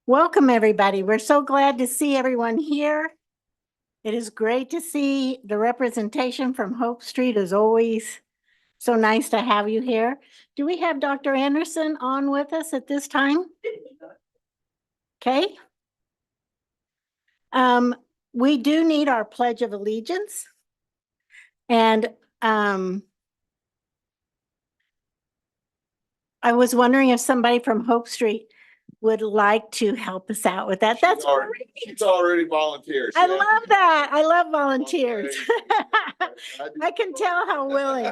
Welcome, everybody. We're so glad to see everyone here. It is great to see the representation from Hope Street, as always. So nice to have you here. Do we have Dr. Anderson on with us at this time? Okay. We do need our Pledge of Allegiance. And I was wondering if somebody from Hope Street would like to help us out with that. That's great. It's already volunteers. I love that. I love volunteers. I can tell how willing.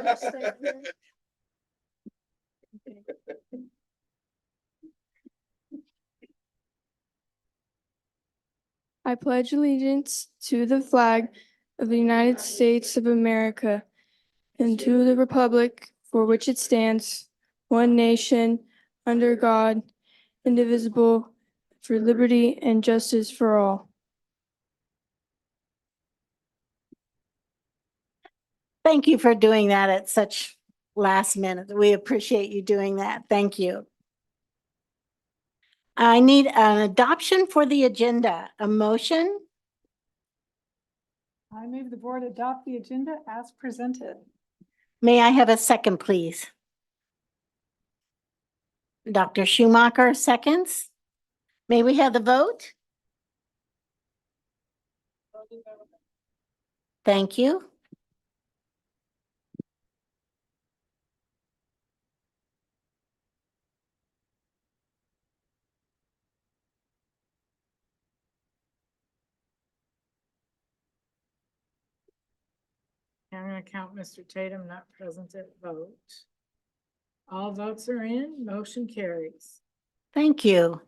I pledge allegiance to the flag of the United States of America and to the republic for which it stands, one nation, under God, indivisible, for liberty and justice for all. Thank you for doing that at such last minute. We appreciate you doing that. Thank you. I need an adoption for the agenda. A motion? I move the board adopt the agenda as presented. May I have a second, please? Dr. Schumacher seconds. May we have the vote? Thank you. I'm going to count Mr. Tatum not present at vote. All votes are in, motion carries. Thank you.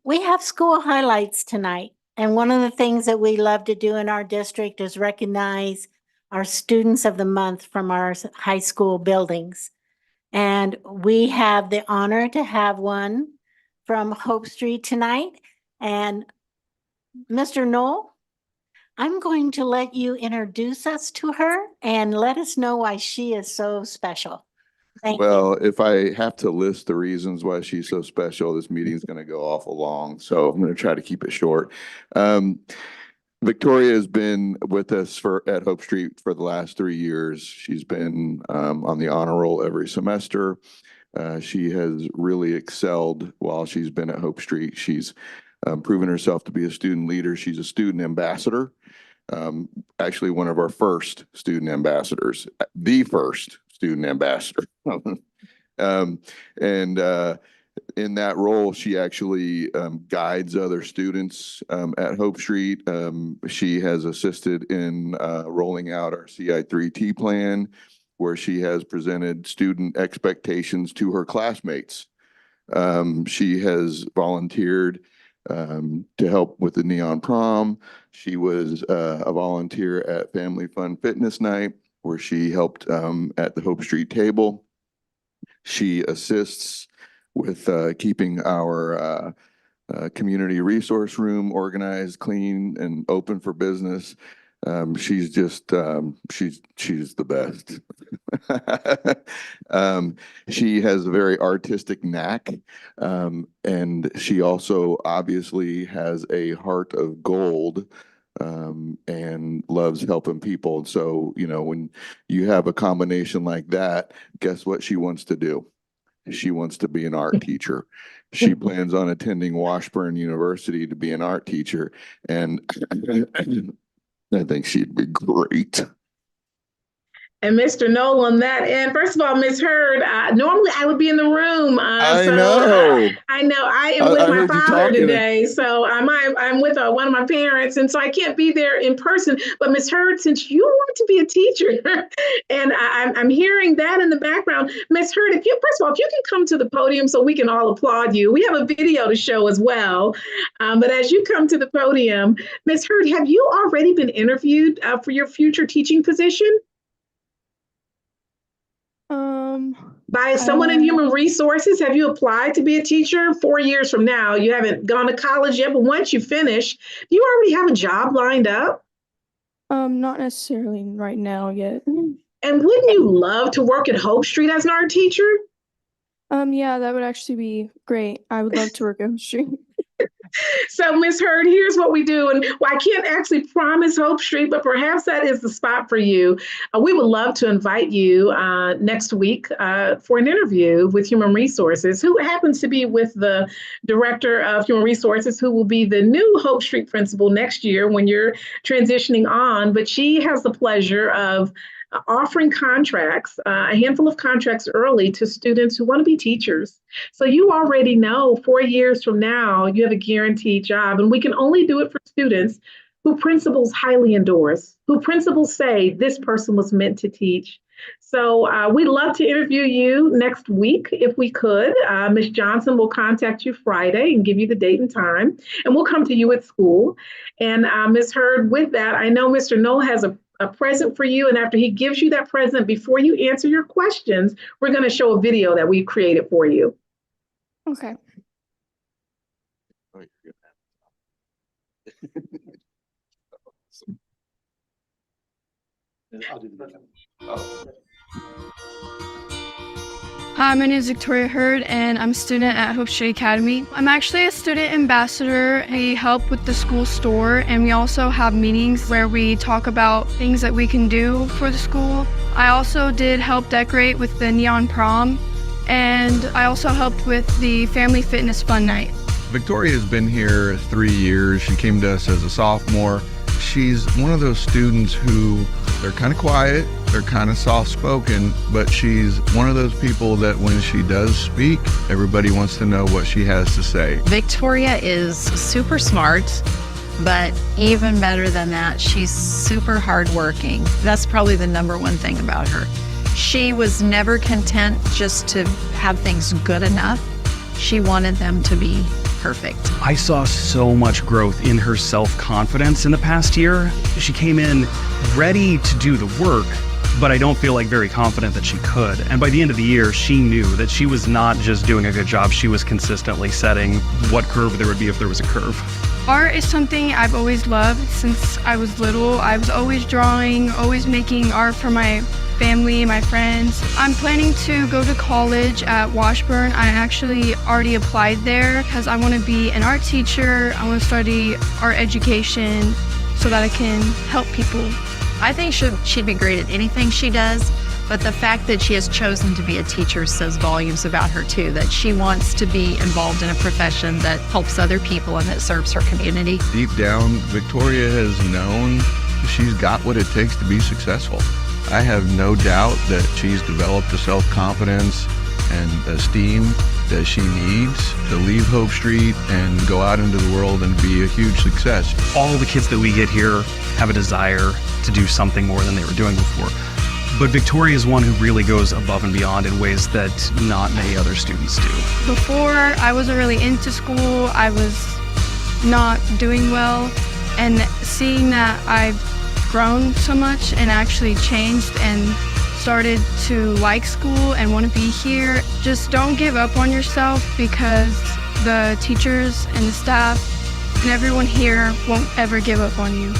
We have school highlights tonight. And one of the things that we love to do in our district is recognize our students of the month from our high school buildings. And we have the honor to have one from Hope Street tonight. And Mr. Knoll, I'm going to let you introduce us to her and let us know why she is so special. Thank you. Well, if I have to list the reasons why she's so special, this meeting is going to go awful long. So I'm going to try to keep it short. Victoria has been with us at Hope Street for the last 3 years. She's been on the honor roll every semester. She has really excelled while she's been at Hope Street. She's proven herself to be a student leader. She's a student ambassador. Actually one of our first student ambassadors, the first student ambassador. In that role, she actually guides other students at Hope Street. She has assisted in rolling out our CI3T plan, where she has presented student expectations to her classmates. She has volunteered to help with the Neon Prom. She was a volunteer at Family Fun Fitness Night, where she helped at the Hope Street table. She assists with keeping our community resource room organized, clean, and open for business. She's just, she's the best. She has a very artistic knack, and she also obviously has a heart of gold, and loves helping people. And so, you know, when you have a combination like that, guess what she wants to do? She wants to be an art teacher. She plans on attending Washburn University to be an art teacher, and I think she'd be great. And Mr. Knoll on that end. First of all, Ms. Hurd, normally I would be in the room. I know. I know. I am with my father today. So I'm with one of my parents. And so I can't be there in person. But Ms. Hurd, since you want to be a teacher, and I'm hearing that in the background, Ms. Hurd, if you, first of all, if you can come to the podium so we can all applaud you. We have a video to show as well. But as you come to the podium, Ms. Hurd, have you already been interviewed for your future teaching position? By someone in human resources? Have you applied to be a teacher 4 years from now? You haven't gone to college yet, but once you finish, do you already have a job lined up? Not necessarily right now yet. And wouldn't you love to work at Hope Street as an art teacher? Yeah, that would actually be great. I would love to work at Hope Street. So, Miss Hurd, here's what we do. And well, I can't actually promise Hope Street, but perhaps that is the spot for you. We would love to invite you next week for an interview with Human Resources, who happens to be with the Director of Human Resources, who will be the new Hope Street principal next year when you're transitioning on. But she has the pleasure of offering contracts, a handful of contracts early to students who want to be teachers. So you already know 4 years from now, you have a guaranteed job. And we can only do it for students who principals highly endorse, who principals say this person was meant to teach. So we'd love to interview you next week if we could. Ms. Johnson will contact you Friday and give you the date and time, and we'll come to you at school. And Ms. Hurd, with that, I know Mr. Knoll has a present for you. And after he gives you that present, before you answer your questions, we're going to show a video that we've created for you. Okay. Hi, my name is Victoria Hurd, and I'm a student at Hope Street Academy. I'm actually a student ambassador. We help with the school store, and we also have meetings where we talk about things that we can do for the school. I also did help decorate with the neon prom, and I also helped with the Family Fitness Fun Night. Victoria has been here 3 years. She came to us as a sophomore. She's one of those students who, they're kind of quiet, they're kind of soft-spoken, but she's one of those people that when she does speak, everybody wants to know what she has to say. Victoria is super smart, but even better than that, she's super hardworking. That's probably the number one thing about her. She was never content just to have things good enough. She wanted them to be perfect. I saw so much growth in her self-confidence in the past year. She came in ready to do the work, but I don't feel like very confident that she could. And by the end of the year, she knew that she was not just doing a good job, she was consistently setting what curve there would be if there was a curve. Art is something I've always loved since I was little. I was always drawing, always making art for my family, my friends. I'm planning to go to college at Washburn. I actually already applied there because I want to be an art teacher. I want to study art education so that I can help people. I think she'd be great at anything she does, but the fact that she has chosen to be a teacher says volumes about her too, that she wants to be involved in a profession that helps other people and that serves her community. Deep down, Victoria has known she's got what it takes to be successful. I have no doubt that she's developed the self-confidence and esteem that she needs to leave Hope Street and go out into the world and be a huge success. All the kids that we get here have a desire to do something more than they were doing before. But Victoria is one who really goes above and beyond in ways that not many other students do. Before, I wasn't really into school. I was not doing well. And seeing that I've grown so much and actually changed and started to like school and want to be here, just don't give up on yourself, because the teachers and the staff and everyone here won't ever give up on you.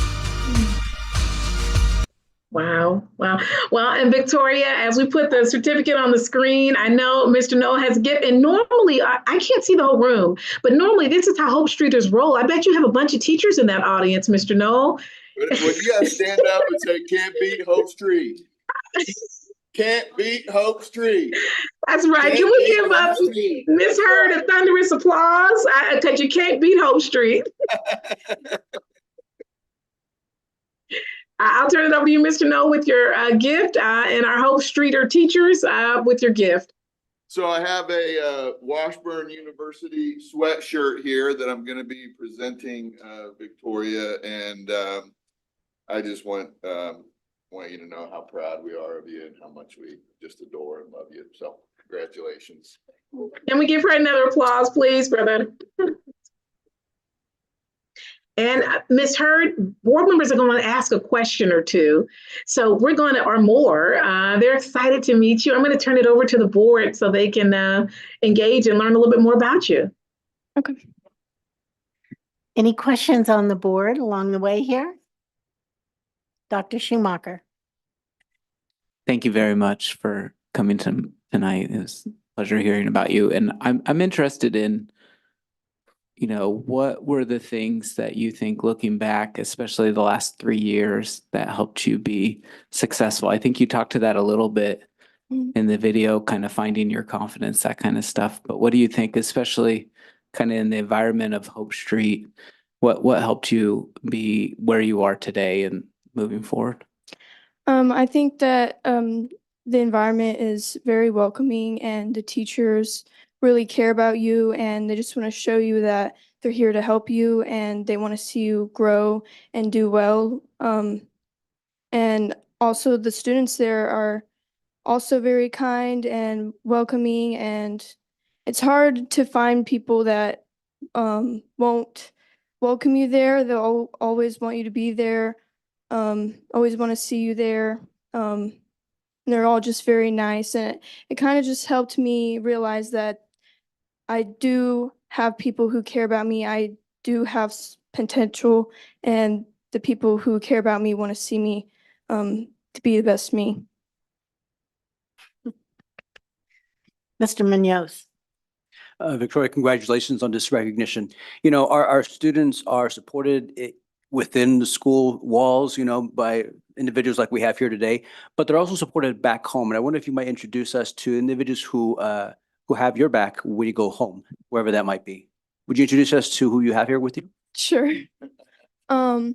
Wow. Wow. Well, and Victoria, as we put the certificate on the screen, I know Mr. Knoll has a gift. And normally, I can't see the whole room, but normally this is how Hope Streeters roll. I bet you have a bunch of teachers in that audience, Mr. Knoll. Well, you gotta stand up and say, "Can't beat Hope Street." Can't beat Hope Street. That's right. Can we give up Miss Hurd a thunderous applause? Because you can't beat Hope Street. I'll turn it over to you, Mr. Knoll, with your gift, and our Hope Streeter teachers with your gift. So I have a Washburn University sweatshirt here that I'm going to be presenting Victoria, and I just want you to know how proud we are of you and how much we just adore and love you. So congratulations. Can we give her another applause, please, brother? And Ms. Hurd, board members are going to ask a question or two. So we're going to, or more, they're excited to meet you. I'm going to turn it over to the board so they can engage and learn a little bit more about you. Okay. Any questions on the board along the way here? Dr. Schumacher. Thank you very much for coming tonight. It was a pleasure hearing about you. And I'm interested in you know, what were the things that you think, looking back, especially the last 3 years, that helped you be successful? I think you talked to that a little bit in the video, kind of finding your confidence, that kind of stuff. But what do you think, especially kind of in the environment of Hope Street, what helped you be where you are today and moving forward? I think that the environment is very welcoming and the teachers really care about you and they just want to show you that they're here to help you and they want to see you grow and do well. And also the students there are also very kind and welcoming, and it's hard to find people that won't welcome you there. They'll always want you to be there, always want to see you there. And they're all just very nice, and it kind of just helped me realize that I do have people who care about me. I do have potential, and the people who care about me want to see me to be the best me. Mr. Munoz. Victoria, congratulations on this recognition. You know, our students are supported within the school walls, you know, by individuals like we have here today, but they're also supported back home. And I wonder if you might introduce us to individuals who have your back when you go home, wherever that might be. Would you introduce us to who you have here with you? Sure. I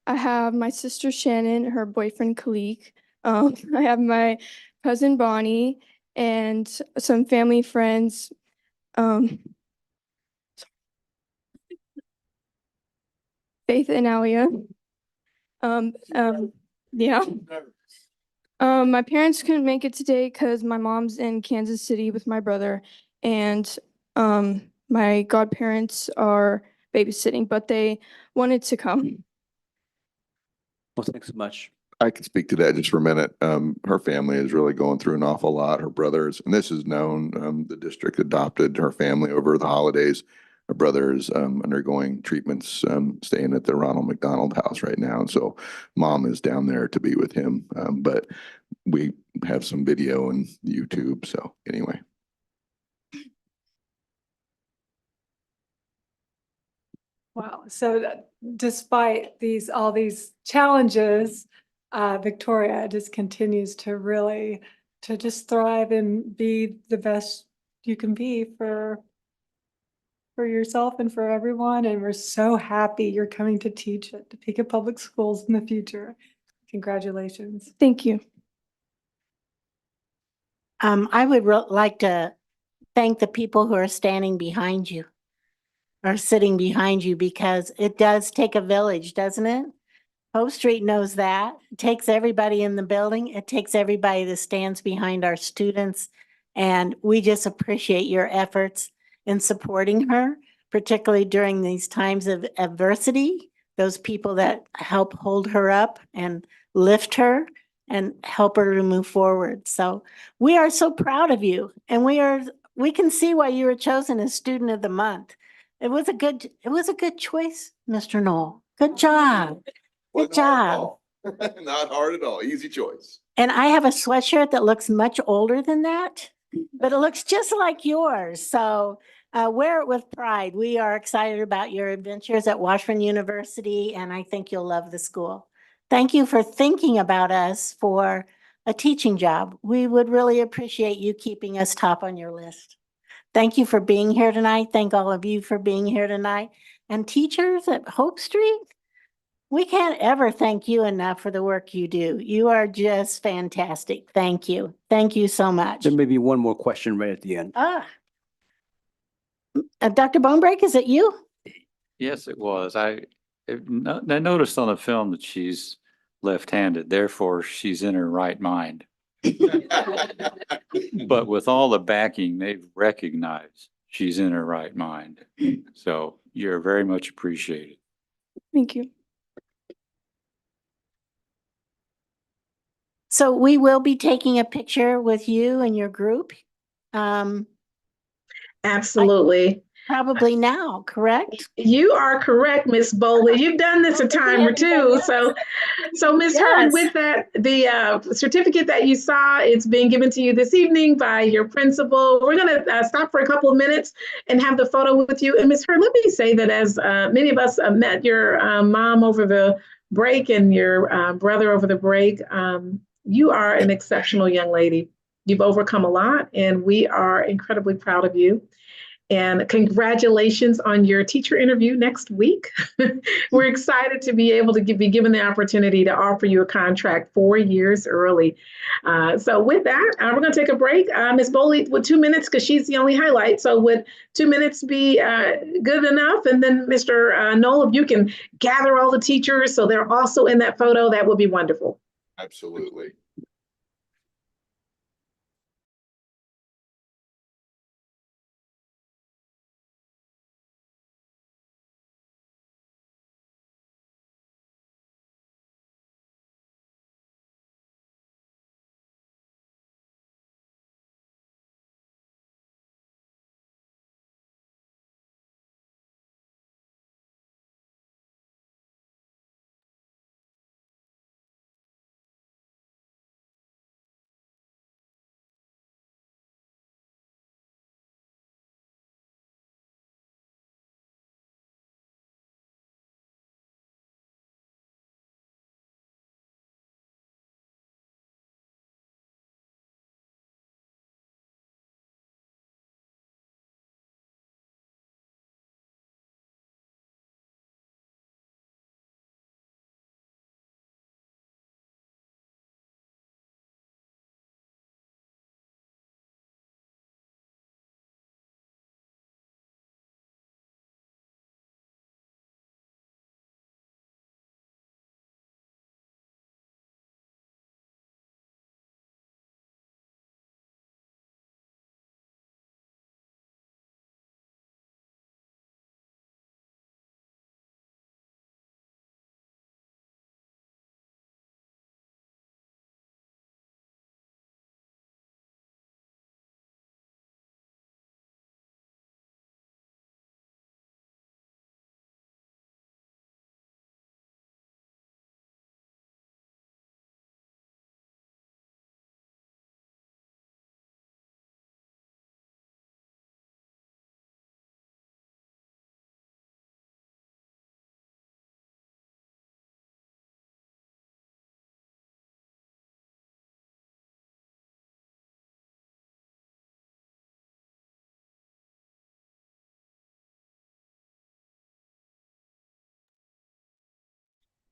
have my sister Shannon, her boyfriend Khalik. I have my cousin Bonnie and some family friends. Faith and Alia. Yeah. My parents couldn't make it today because my mom's in Kansas City with my brother, and my godparents are babysitting, but they wanted to come. Well, thanks so much. I could speak to that just for a minute. Her family is really going through an awful lot. Her brothers, and this is known, the district adopted her family over the holidays. Her brother is undergoing treatments, staying at the Ronald McDonald House right now. And so mom is down there to be with him. But we have some video and YouTube. So anyway. Wow. So despite all these challenges, Victoria just continues to really just thrive and be the best you can be for yourself and for everyone. And we're so happy you're coming to teach at Topeka Public Schools in the future. Congratulations. Thank you. I would like to thank the people who are standing behind you or sitting behind you, because it does take a village, doesn't it? Hope Street knows that. It takes everybody in the building. It takes everybody that stands behind our students. And we just appreciate your efforts in supporting her, particularly during these times of adversity, those people that help hold her up and lift her and help her to move forward. So we are so proud of you, and we can see why you were chosen as Student of the Month. It was a good choice, Mr. Knoll. Good job. Good job. Not hard at all. Easy choice. And I have a sweatshirt that looks much older than that, but it looks just like yours. So wear it with pride. We are excited about your adventures at Washburn University, and I think you'll love the school. Thank you for thinking about us for a teaching job. We would really appreciate you keeping us top on your list. Thank you for being here tonight. Thank all of you for being here tonight. And teachers at Hope Street, we can't ever thank you enough for the work you do. You are just fantastic. Thank you. Thank you so much. There may be one more question right at the end. Dr. Bonebreak, is it you? Yes, it was. I noticed on the film that she's left-handed, therefore she's in her right mind. But with all the backing, they've recognized she's in her right mind. So you're very much appreciated. Thank you. So we will be taking a picture with you and your group. Absolutely. probably now, correct? You are correct, Miss Bowley. You've done this a time or two. So Ms. Hurd, Yes. with that, the certificate that you saw, it's being given to you this evening by your principal. We're going to stop for a couple of minutes and have the photo with you. And Ms. Hurd, let me say that as many of us met your mom over the break and your brother over the break, you are an exceptional young lady. You've overcome a lot, and we are incredibly proud of you. And congratulations on your teacher interview next week. We're excited to be able to be given the opportunity to offer you a contract 4 years early. So with that, we're going to take a break. Ms. Bowley, with 2 minutes, because she's the only highlight. So would 2 minutes be good enough? And then Mr. Knoll, if you can gather all the teachers so they're also in that photo, that would be wonderful. Absolutely.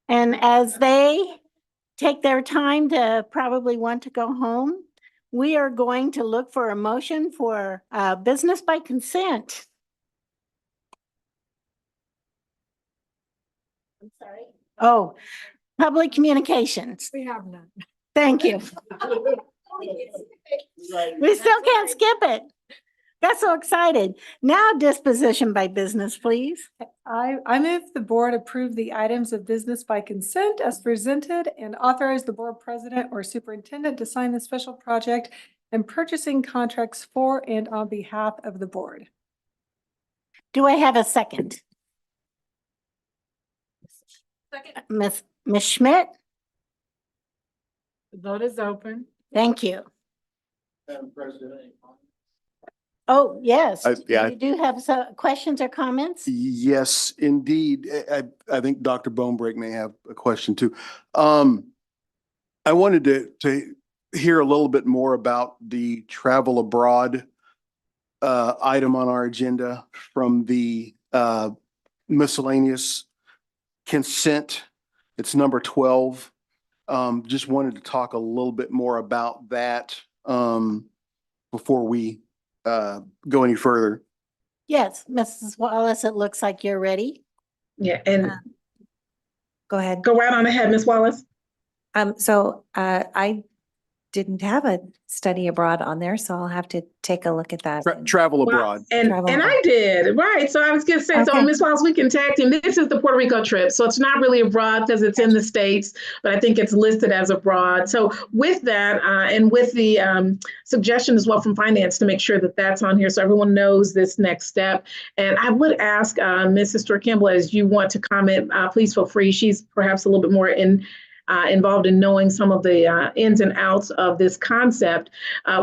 And as they take their time to probably want to go home, we are going to look for a motion for business by consent. I'm sorry. Oh, public communications. We have none. Thank you. We still can't skip it. Got so excited. Now disposition by business, please. I move the board approve the items of business by consent as presented and authorize the board president or superintendent to sign the special project and purchasing contracts for and on behalf of the board. Do I have a second? Second. Ms. Schmidt? The vote is open. Thank you. Madam President, any comments? Oh, yes. Yeah. You do have some questions or comments? Yes, indeed. I think Dr. Bonebreak may have a question too. I wanted to hear a little bit more about the travel abroad item on our agenda from the miscellaneous consent. It's number 12. Just wanted to talk a little bit more about that before we go any further. Yes, Mrs. Wallace, it looks like you're ready. Yeah, and Go ahead. go right on ahead, Ms. Wallace. So I didn't have a study abroad on there, so I'll have to take a look at that. Travel Well, abroad. and Travel I abroad. did, right. So I was gonna say, so Okay. Ms. Walls, we can tag team. This is the Puerto Rico trip. So it's not really abroad because it's in the States, but I think it's listed as abroad. So with that, and with the suggestion as well from finance to make sure that that's on here so everyone knows this next step. And I would ask Mrs. Stewart Campbell, as you want to comment, please feel free. She's perhaps a little bit more involved in knowing some of the ins and outs of this concept.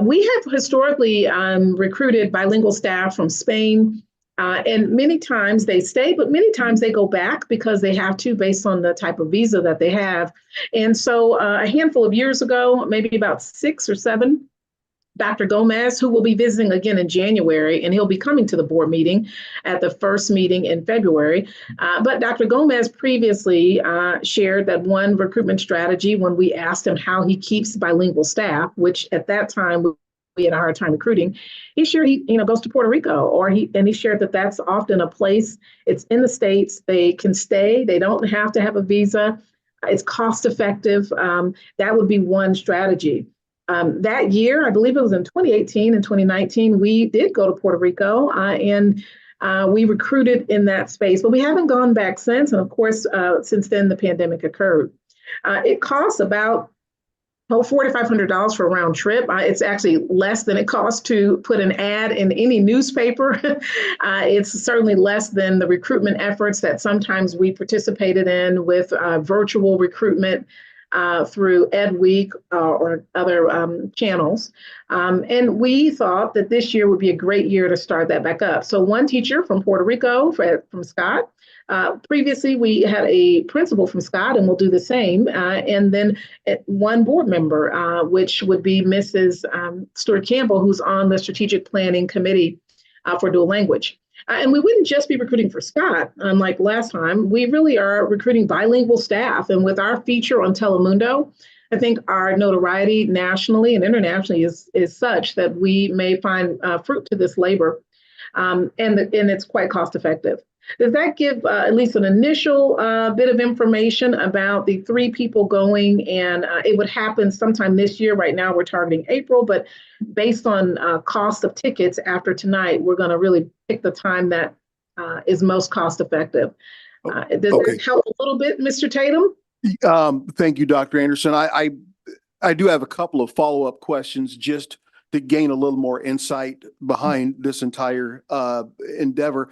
We have historically recruited bilingual staff from Spain, and many times they stay, but many times they go back because they have to based on the type of visa that they have. And so a handful of years ago, maybe about 6 or 7, Dr. Gomez, who will be visiting again in January, and he'll be coming to the board meeting at the first meeting in February. But Dr. Gomez previously shared that one recruitment strategy when we asked him how he keeps bilingual staff, which at that time we had a hard time recruiting, he shared he goes to Puerto Rico, and he shared that that's often a place. It's in the States. They can stay. They don't have to have a visa. It's cost effective. That would be one strategy. That year, I believe it was in 2018 and 2019, we did go to Puerto Rico and we recruited in that space, but we haven't gone back since. And of course, since then, the pandemic occurred. It costs about $4,500 for a round trip. It's actually less than it costs to put an ad in any newspaper. It's certainly less than the recruitment efforts that sometimes we participated in with virtual recruitment through Ed Week or other channels. And we thought that this year would be a great year to start that back up. So one teacher from Puerto Rico, from Scott. Previously, we had a principal from Scott, and we'll do the same. And then one board member, which would be Mrs. Stewart Campbell, who's on the strategic planning committee for dual language. And we wouldn't just be recruiting for Scott, unlike last time. We really are recruiting bilingual staff. And with our feature on Telemundo, I think our notoriety nationally and internationally is such that we may find fruit to this labor. And it's quite cost effective. Does that give at least an initial bit of information about the 3 people going? And it would happen sometime this year. Right now, we're targeting April, but based on cost of tickets after tonight, we're going to really pick the time that is most cost effective. Does that help a little bit, Mr. Tatum? Thank you, Dr. Anderson. I do have a couple of follow-up questions just to gain a little more insight behind this entire endeavor.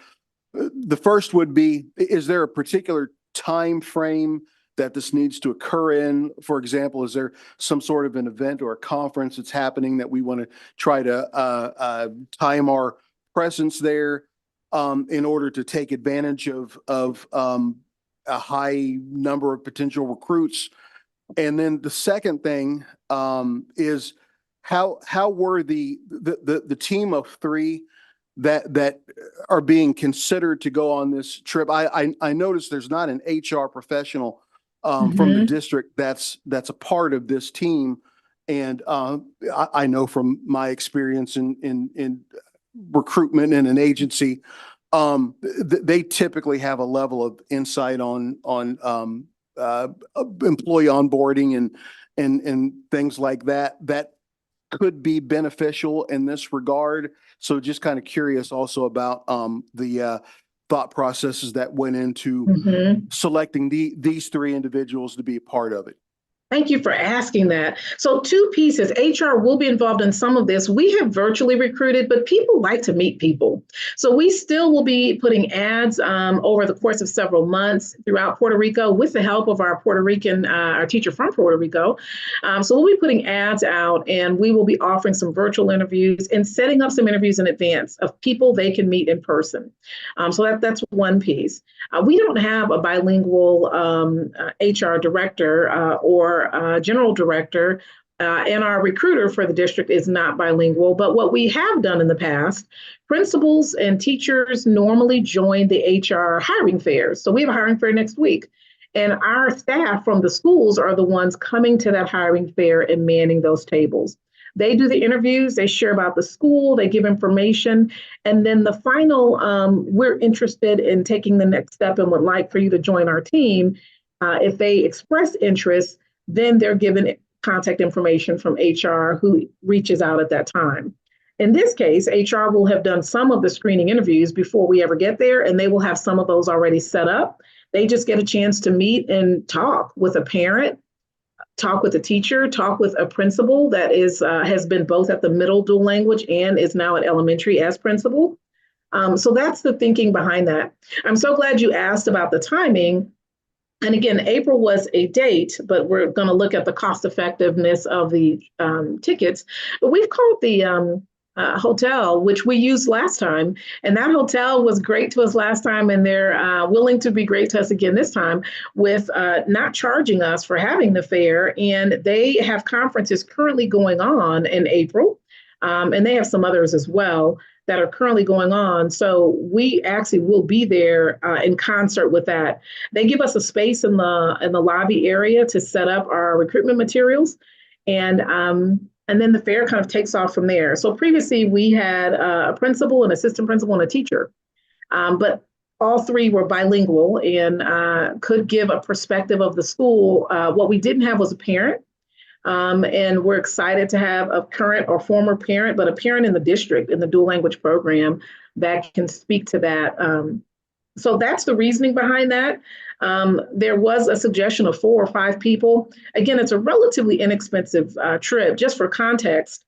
The first would be, is there a particular time frame that this needs to occur in? For example, is there some sort of an event or a conference that's happening that we want to try to time our presence there in order to take advantage of a high number of potential recruits? And then the second thing is how were the team of 3 that are being considered to go on this trip? I noticed there's not an HR professional from the district that's a part of this team. And I know from my experience in recruitment in an agency, they typically have a level of insight on employee onboarding and things like that could be beneficial in this regard. So just kind of curious also about the thought processes that went into selecting these 3 individuals to be a part of it. Thank you for asking that. So 2 pieces. HR will be involved in some of this. We have virtually recruited, but people like to meet people. So we still will be putting ads over the course of several months throughout Puerto Rico with the help of our Puerto Rican, our teacher from Puerto Rico. So we'll be putting ads out, and we will be offering some virtual interviews and setting up some interviews in advance of people they can meet in person. So that's one piece. We don't have a bilingual HR director or general director, and our recruiter for the district is not bilingual. But what we have done in the past, principals and teachers normally join the HR hiring fairs. So we have a hiring fair next week. And our staff from the schools are the ones coming to that hiring fair and manning those tables. They do the interviews, they share about the school, they give information. And then the final, we're interested in taking the next step and would like for you to join our team. If they express interest, then they're given contact information from HR who reaches out at that time. In this case, HR will have done some of the screening interviews before we ever get there, and they will have some of those already set up. They just get a chance to meet and talk with a parent, talk with a teacher, talk with a principal that has been both at the middle dual language and is now at elementary as principal. So that's the thinking behind that. I'm so glad you asked about the timing. And again, April was a date, but we're going to look at the cost effectiveness of the tickets. But we've called the hotel, which we used last time, and that hotel was great to us last time, and they're willing to be great to us again this time with not charging us for having the fair. And they have conferences currently going on in April, and they have some others as well that are currently going on. So we actually will be there in concert with that. They give us a space in the lobby area to set up our recruitment materials, and then the fair kind of takes off from there. So previously we had a principal, an assistant principal, and a teacher, but all three were bilingual and could give a perspective of the school. What we didn't have was a parent. And we're excited to have a current or former parent, but a parent in the district in the dual language program that can speak to that. So that's the reasoning behind that. There was a suggestion of 4 or 5 people. Again, it's a relatively inexpensive trip. Just for context,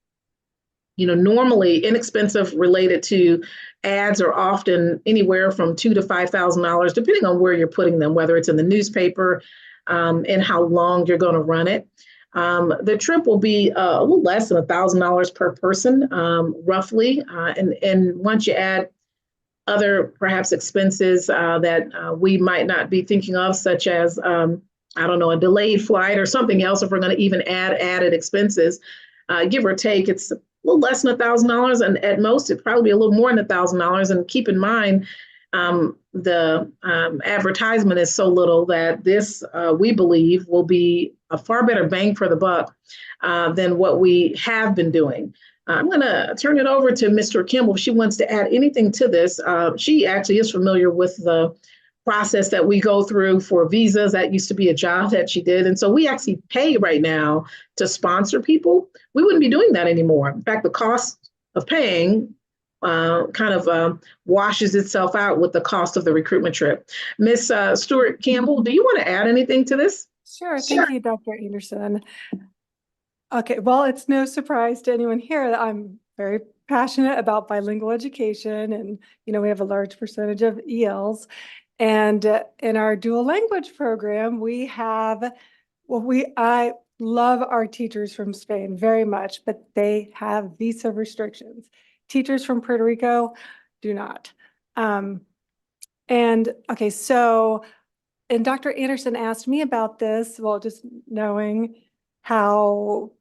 normally inexpensive related to ads are often anywhere from $2,000 to $5,000, depending on where you're putting them, whether it's in the newspaper and how long you're going to run it. The trip will be a little less than $1,000 per person, roughly. And once you add other perhaps expenses that we might not be thinking of, such as, I don't know, a delayed flight or something else, if we're going to even add added expenses, give or take, it's a little less than $1,000. And at most, it'd probably be a little more than $1,000. And keep in mind, the advertisement is so little that this, we believe, will be a far better bang for the buck than what we have been doing. I'm going to turn it over to Mr. Kimball if she wants to add anything to this. She actually is familiar with the process that we go through for visas. That used to be a job that she did. And so we actually pay right now to sponsor people. We wouldn't be doing that anymore. In fact, the cost of paying kind of washes itself out with the cost of the recruitment trip. Miss Stewart Campbell, do you want to add anything to this? Sure. Thank you, Dr. Anderson. Okay, well, it's no surprise to anyone here that I'm very passionate about bilingual education, and we have a large percentage of ELs. And in our dual language program, we have, I love our teachers from Spain very much, but they have visa restrictions. Teachers from Puerto Rico do not. And okay, so, and Dr. Anderson asked me about this, well, just knowing how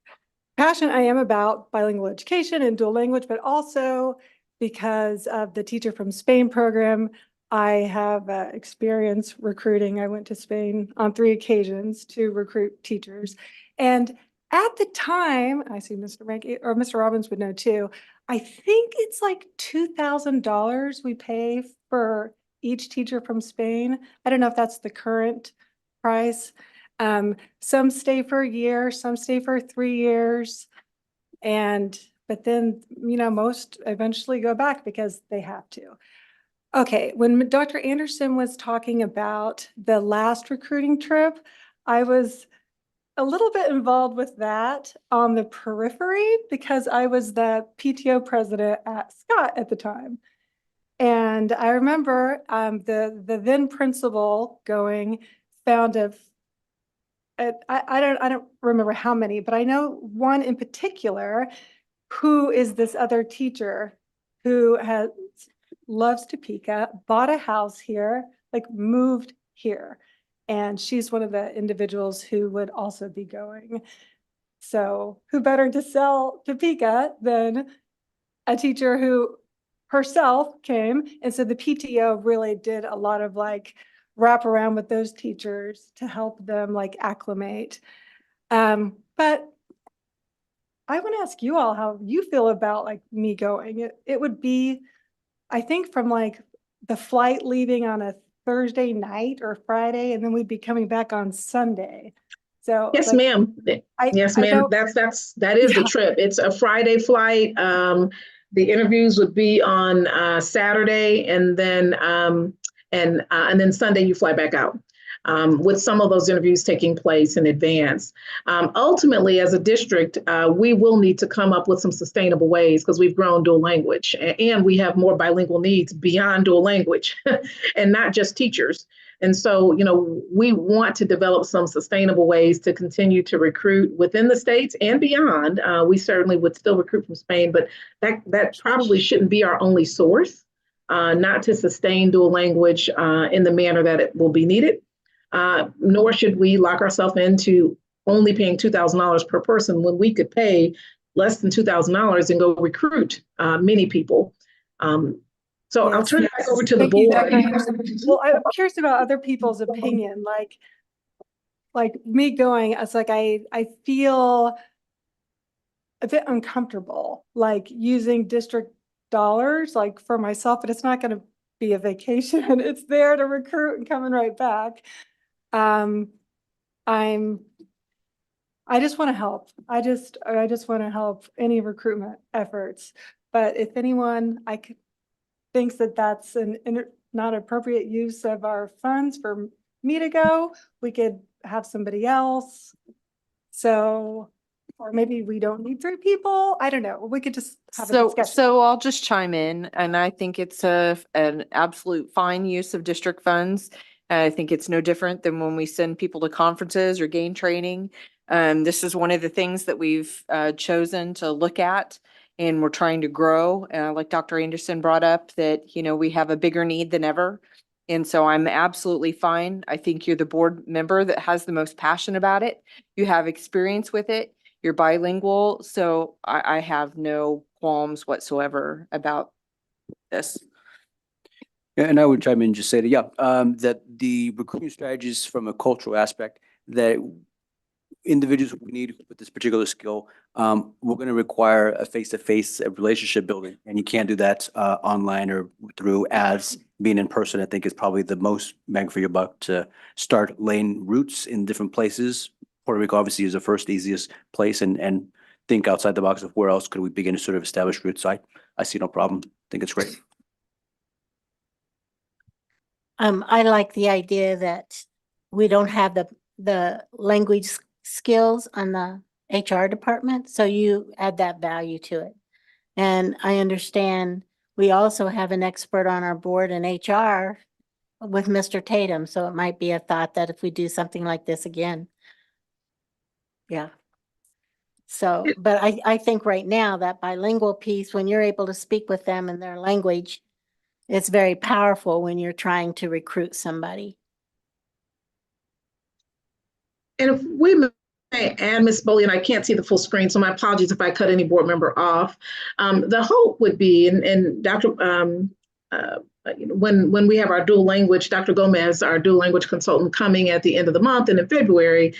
passionate I am about bilingual education and dual language, but also because of the Teacher from Spain program, I have experience recruiting. I went to Spain on 3 occasions to recruit teachers. And at the time, I see Mr. Rankin or Mr. Robbins would know too, I think it's like $2,000 we pay for each teacher from Spain. I don't know if that's the current price. Some stay for a year, some stay for 3 years. But then, most eventually go back because they have to. Okay, when Dr. Anderson was talking about the last recruiting trip, I was a little bit involved with that on the periphery because I was the PTO president at Scott at the time. And I remember the then principal found I don't remember how many, but I know one in particular who is this other teacher who loves Topeka, bought a house here, moved here. And she's one of the individuals who would also be going. So who better to sell Topeka than a teacher who herself came? And so the PTO really did a lot of wrap around with those teachers to help them acclimate. But I want to ask you all how you feel about me going. It would be, I think, from the flight leaving on a Thursday night or Friday, and then we'd be coming back on Sunday. So Yes, like, ma'am. Yes, I ma'am. don't, That is the Yeah. trip. It's a Friday flight. The interviews would be on Saturday, and then Sunday you fly back out. With some of those interviews taking place in advance. Ultimately, as a district, we will need to come up with some sustainable ways because we've grown dual language and we have more bilingual needs beyond dual language and not just teachers. And so, we want to develop some sustainable ways to continue to recruit within the states and beyond. We certainly would still recruit from Spain, but that probably shouldn't be our only source, not to sustain dual language in the manner that it will be needed. Nor should we lock ourselves into only paying $2,000 per person when we could pay less than $2,000 and go recruit many people. So I'll Yes, turn it back over to the thank you, board. Dr. Anderson. Well, I'm curious about other people's opinion. Like me going, it's like I feel a bit uncomfortable, like using district dollars, like for myself, but it's not going to be a vacation. It's there to recruit and coming right back. I just want to help. I just want to help any recruitment efforts. But if anyone thinks that that's not appropriate use of our funds for me to go, we could have somebody else. So, or maybe we don't need 3 people. I don't know. We could just have a discussion. So I'll just chime in, and I think it's an absolute fine use of district funds. I think it's no different than when we send people to conferences or gain training. This is one of the things that we've chosen to look at, and we're trying to grow. Like Dr. Anderson brought up, that we have a bigger need than ever. And so I'm absolutely fine. I think you're the board member that has the most passion about it. You have experience with it. You're bilingual, so I have no qualms whatsoever about this. Yeah, and I would chime in and just say that the recruitment strategies from a cultural aspect, that individuals we need with this particular skill, we're going to require a face-to-face relationship building, and you can't do that online or through ads. Being in person, I think, is probably the most bang for your buck to start laying roots in different places. Puerto Rico obviously is the first easiest place, and think outside the box of where else could we begin to sort of establish roots. So I see no problem. I think it's great. I like the idea that we don't have the language skills on the HR department, so you add that value to it. And I understand we also have an expert on our board in HR with Mr. Tatum, so it might be a thought that if we do something like this again. Yeah. So, but I think right now that bilingual piece, when you're able to speak with them in their language, it's very powerful when you're trying to recruit somebody. And if we may add, Ms. Boley, and I can't see the full screen, so my apologies if I cut any board member off. The hope would be, and Dr. When we have our dual language, Dr. Gomez, our dual language consultant, coming at the end of the month and in February,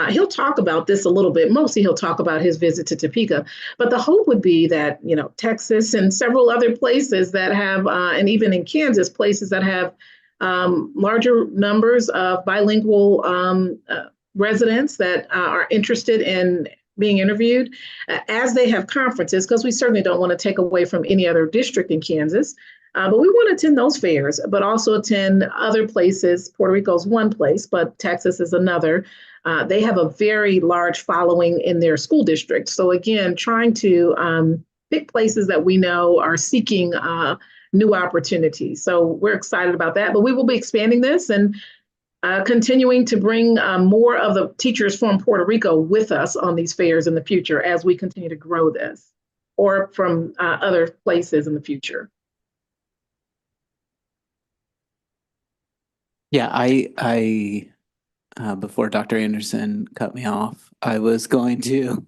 he'll talk about this a little bit. Mostly he'll talk about his visit to Topeka. But the hope would be that, Texas and several other places that have, and even in Kansas, places that have larger numbers of bilingual residents that are interested in being interviewed as they have conferences, because we certainly don't want to take away from any other district in Kansas. But we want to attend those fairs, but also attend other places. Puerto Rico's one place, but Texas is another. They have a very large following in their school district. So again, trying to pick places that we know are seeking new opportunities. So we're excited about that, but we will be expanding this and continuing to bring more of the teachers from Puerto Rico with us on these fairs in the future as we continue to grow this, or from other places in the future. Yeah, I before Dr. Anderson cut me off, I was going to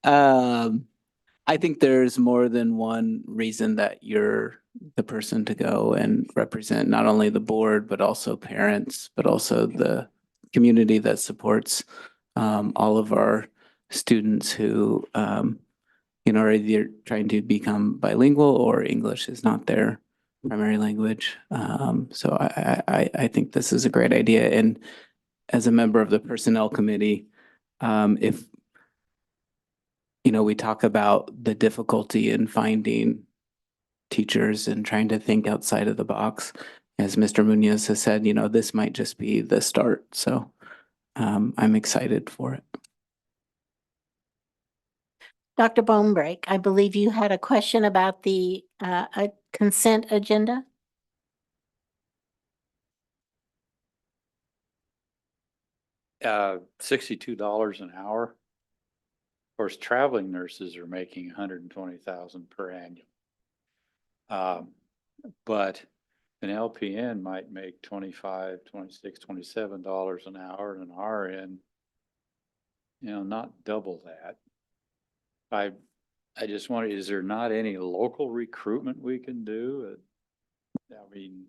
I think there's more than one reason that you're the person to go and represent not only the board, but also parents, but also the community that supports all of our students who are either trying to become bilingual or English is not their primary language. So I think this is a great idea. And as a member of the Personnel Committee, if, we talk about the difficulty in finding teachers and trying to think outside of the box. As Mr. Munoz has said, this might just be the start. So I'm excited for it. Dr. Bonebrake, I believe you had a question about the consent agenda? $62 an hour. Of course, traveling nurses are making 120,000 per annum. But an LPN might make $25, $26, $27 an hour, and an RN, not double that. I just wonder, is there not any local recruitment we can do? I mean,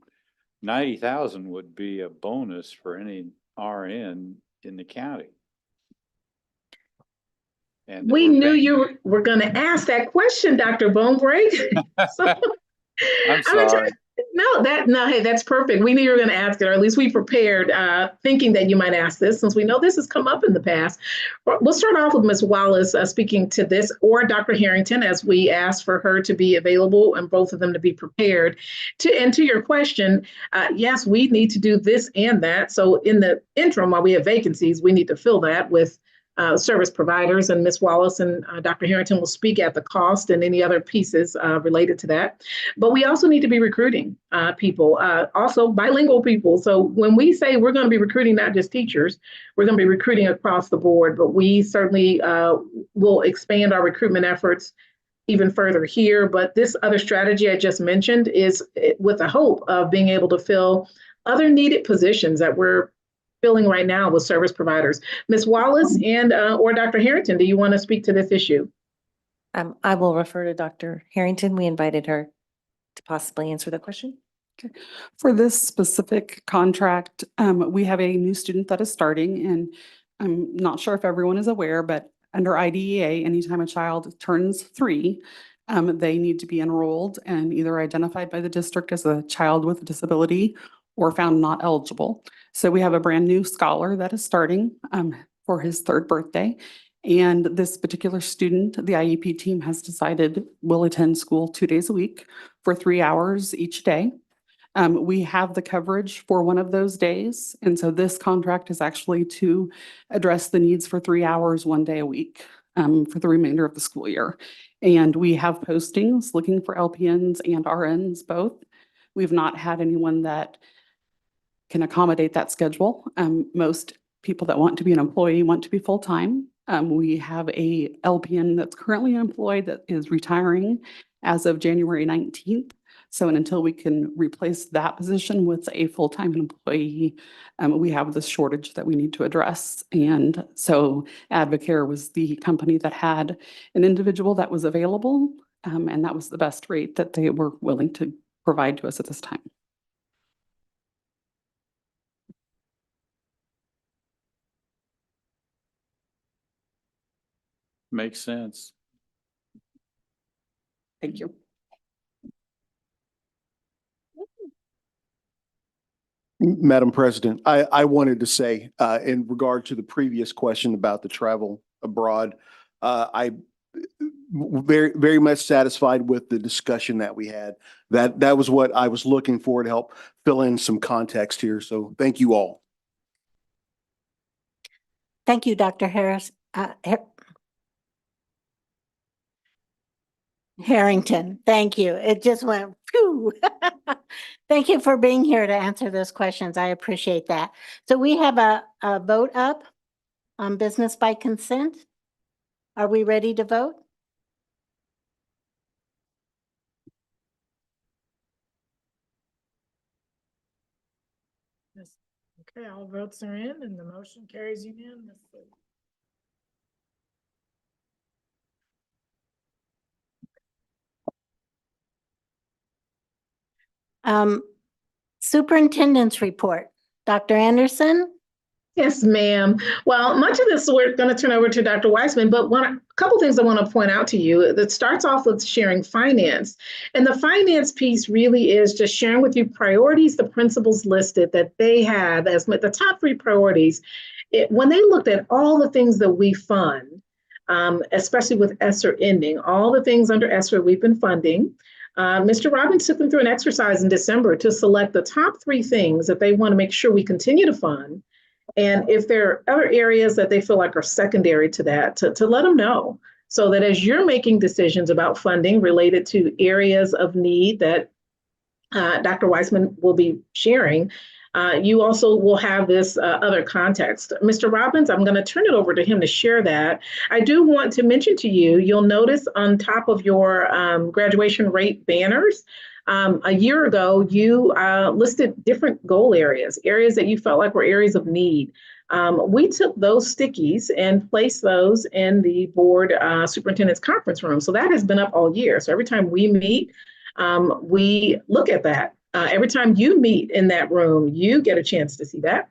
90,000 would be a bonus for any RN in the county. And We knew you were going to ask that question, Dr. Bonebrake. So, I'm sorry. Hey, that's perfect. We knew you were going to ask it, or at least we prepared, thinking that you might ask this, since we know this has come up in the past. We'll start off with Ms. Wallace speaking to this, or Dr. Harrington, as we asked for her to be available and both of them to be prepared. And to your question, yes, we need to do this and that. So in the interim, while we have vacancies, we need to fill that with service providers, and Ms. Wallace and Dr. Harrington will speak at the cost and any other pieces related to that. But we also need to be recruiting people, also bilingual people. So when we say we're going to be recruiting not just teachers, we're going to be recruiting across the board, but we certainly will expand our recruitment efforts even further here. But this other strategy I just mentioned is with the hope of being able to fill other needed positions that we're filling right now with service providers. Ms. Wallace and or Dr. Harrington, do you want to speak to this issue? I will refer to Dr. Harrington. We invited her to possibly answer the question. Okay. For this specific contract, we have a new student that is starting, and I'm not sure if everyone is aware, but under IDEA, anytime a child turns 3, they need to be enrolled and either identified by the district as a child with a disability or found not eligible. So we have a brand new scholar that is starting for his 3rd birthday. And this particular student, the IEP team has decided will attend school 2 days a week for 3 hours each day. We have the coverage for one of those days. And so this contract is actually to address the needs for 3 hours, 1 day a week for the remainder of the school year. And we have postings looking for LPNs and RNs both. We've not had anyone that can accommodate that schedule. Most people that want to be an employee want to be full-time. We have a LPN that's currently employed that is retiring as of January 19th. So until we can replace that position with a full-time employee, we have this shortage that we need to address. And so Advocare was the company that had an individual that was available, and that was the best rate that they were willing to provide to us at this time. Makes sense. Thank you. Madam President, I wanted to say, in regard to the previous question about the travel abroad, I very, very much satisfied with the discussion that we had. That was what I was looking for to help fill in some context here. So thank you all. Thank you, Dr. Harrington. Thank you. It just went, phew. Thank you for being here to answer those questions. I appreciate that. So we have a vote up on business by consent. Are we ready to vote? Yes. Okay, all votes are in and the motion carries unanimously. Superintendent's report. Dr. Anderson? Yes, ma'am. Well, much of this we're going to turn over to Dr. Weissman, but a couple things I want to point out to you that starts off with sharing finance. And the finance piece really is just sharing with you priorities, the principles listed that they have as the top three priorities. When they looked at all the things that we fund, especially with ESSER ending, all the things under ESSER we've been funding, Mr. Robbins took them through an exercise in December to select the top three things that they want to make sure we continue to fund. And if there are other areas that they feel like are secondary to that, to let them know so that as you're making decisions about funding related to areas of need that Dr. Weissman will be sharing, you also will have this other context. Mr. Robbins, I'm going to turn it over to him to share that. I do want to mention to you, you'll notice on top of your graduation rate banners, a year ago, you listed different goal areas, areas that you felt like were areas of need. We took those stickies and placed those in the board superintendent's conference room. So that has been up all year. So every time we meet, we look at that. Every time you meet in that room, you get a chance to see that.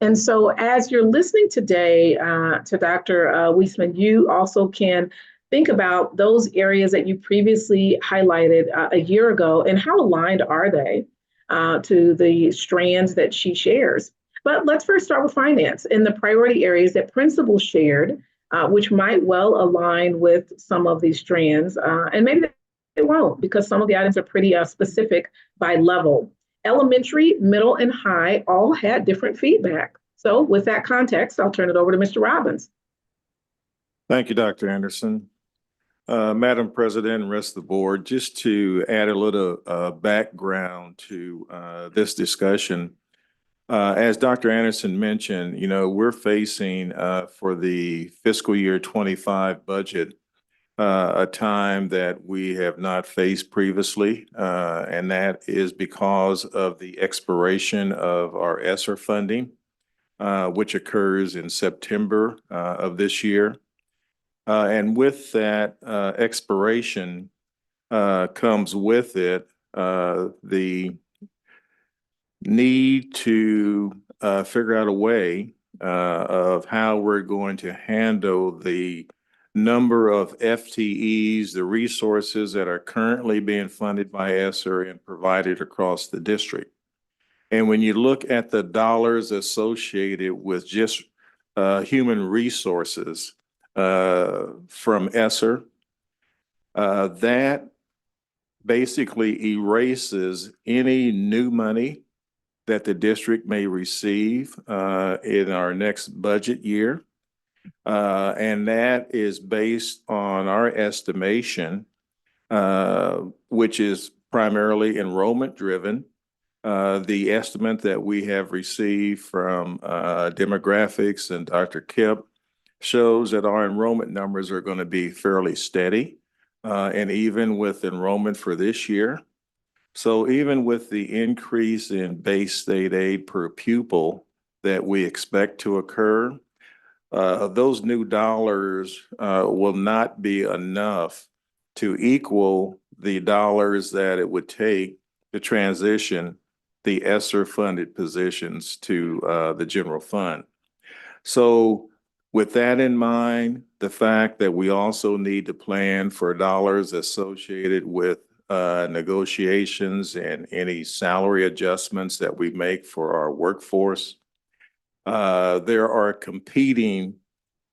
And so as you're listening today to Dr. Weissman, you also can think about those areas that you previously highlighted a year ago and how aligned are they to the strands that she shares. But let's first start with finance and the priority areas that principals shared, which might well align with some of these strands. And maybe it won't, because some of the items are pretty specific by level. Elementary, middle, and high all had different feedback. So with that context, I'll turn it over to Mr. Robbins. Thank you, Dr. Anderson. Madam President and rest of the board, just to add a little background to this discussion. As Dr. Anderson mentioned, you know, we're facing for the fiscal year 25 budget a time that we have not faced previously, and that is because of the expiration of our ESSER funding, which occurs in September of this year. And with that expiration comes with it the need to figure out a way of how we're going to handle the number of FTEs, the resources that are currently being funded by ESSER and provided across the district. And when you look at the dollars associated with just human resources from ESSER, that basically erases any new money that the district may receive in our next budget year. And that is based on our estimation, which is primarily enrollment driven. The estimate that we have received from demographics and Dr. Kip shows that our enrollment numbers are going to be fairly steady, and even with enrollment for this year. So even with the increase in base state aid per pupil that we expect to occur, those new dollars will not be enough to equal the dollars that it would take to transition the ESSER funded positions to the general fund. So with that in mind, the fact that we also need to plan for dollars associated with negotiations and any salary adjustments that we make for our workforce, there are competing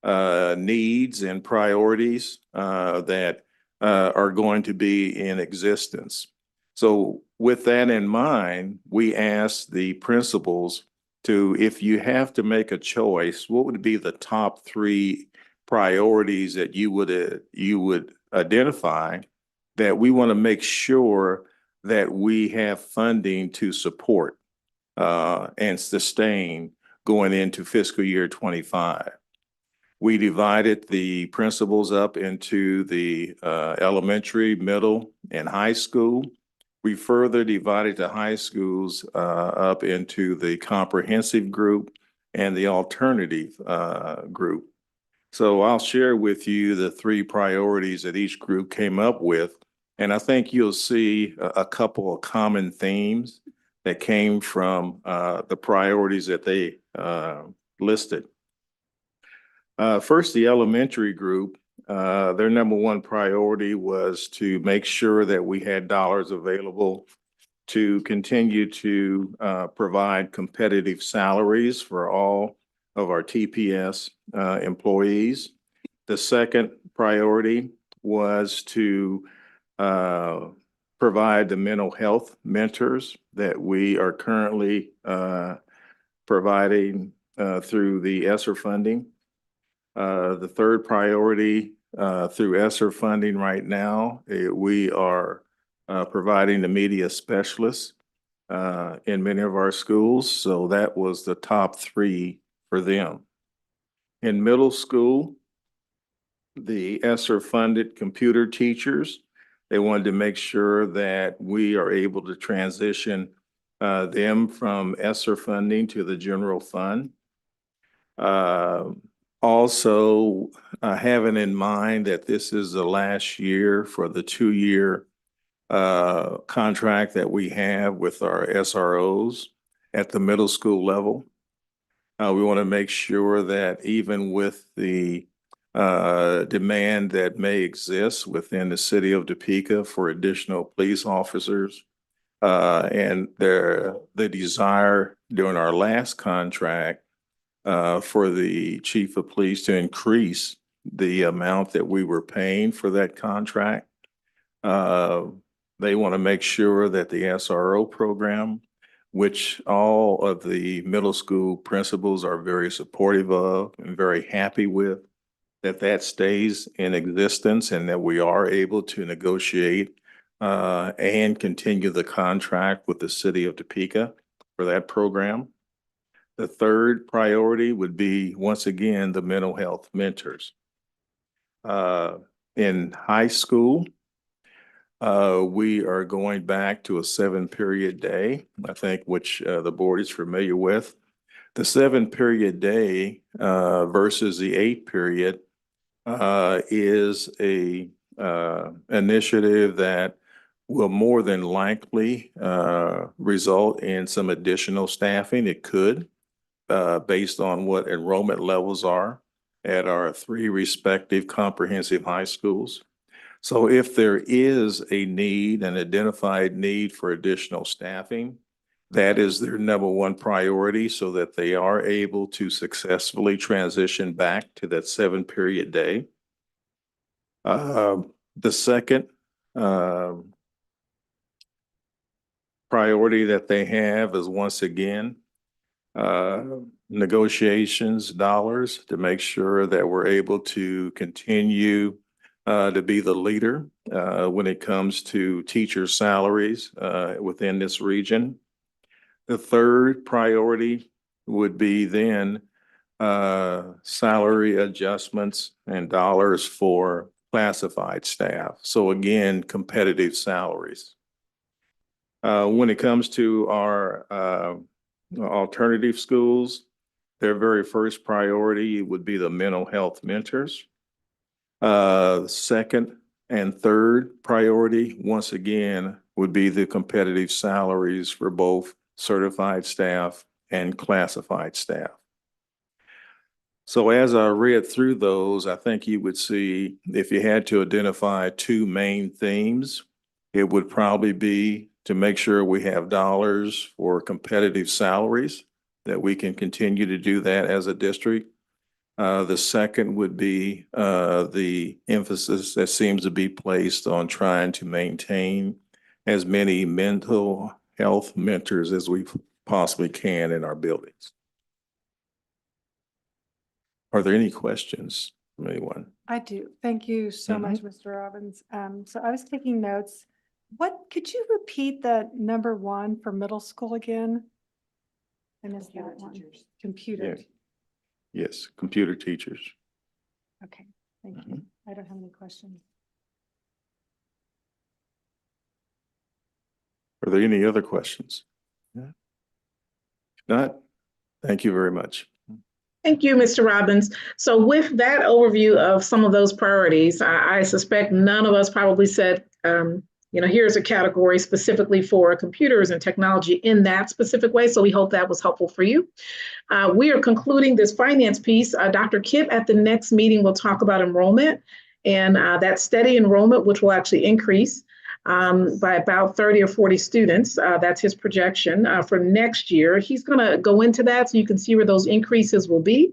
needs and priorities that are going to be in existence. So with that in mind, we asked the principals to, if you have to make a choice, what would be the top three priorities that you would identify that we want to make sure that we have funding to support and sustain going into fiscal year 25. We divided the principals up into the elementary, middle, and high school. We further divided the high schools up into the comprehensive group and the alternative group. So I'll share with you the three priorities that each group came up with. And I think you'll see a couple of common themes that came from the priorities that they listed. First, the elementary group, their number one priority was to make sure that we had dollars available to continue to provide competitive salaries for all of our TPS employees. The second priority was to provide the mental health mentors that we are currently providing through the ESSER funding. The third priority through ESSER funding right now, we are providing the media specialists in many of our schools. So that was the top three for them. In middle school, the ESSER funded computer teachers, they wanted to make sure that we are able to transition them from ESSER funding to the general fund. Also, having in mind that this is the last year for the 2-year contract that we have with our SROs at the middle school level. We want to make sure that even with the demand that may exist within the city of Topeka for additional police officers and the desire during our last contract for the chief of police to increase the amount that we were paying for that contract. They want to make sure that the SRO program, which all of the middle school principals are very supportive of and very happy with, that stays in existence and that we are able to negotiate and continue the contract with the city of Topeka for that program. The third priority would be, once again, the mental health mentors. In high school, we are going back to a 7-period day, I think, which the board is familiar with. The 7-period day versus the 8-period is a initiative that will more than likely result in some additional staffing. It could, based on what enrollment levels are at our 3 respective comprehensive high schools. So if there is a need, an identified need for additional staffing, that is their number one priority so that they are able to successfully transition back to that 7-period day. The second priority that they have is, once again, negotiations dollars to make sure that we're able to continue to be the leader when it comes to teacher salaries within this region. The third priority would be then salary adjustments and dollars for classified staff. So again, competitive salaries. When it comes to our alternative schools, their very first priority would be the mental health mentors. Second and third priority, once again, would be the competitive salaries for both certified staff and classified staff. So as I read through those, I think you would see, if you had to identify 2 main themes, it would probably be to make sure we have dollars for competitive salaries, that we can continue to do that as a district. The second would be the emphasis that seems to be placed on trying to maintain as many mental health mentors as we possibly can in our buildings. Are there any questions from anyone? I do. Thank you so much, Mr. Robbins. So I was taking notes. Could you repeat the number 1 for middle school again? And is that one? Computer. Yes, computer teachers. Okay, thank you. I don't have any questions. Are there any other questions? If not, thank you very much. Thank you, Mr. Robbins. So with that overview of some of those priorities, I suspect none of us probably said, here's a category specifically for computers and technology in that specific way. So we hope that was helpful for you. We are concluding this finance piece. Dr. Kipp at the next meeting will talk about enrollment and that steady enrollment, which will actually increase by about 30 or 40 students. That's his projection for next year. He's going to go into that so you can see where those increases will be.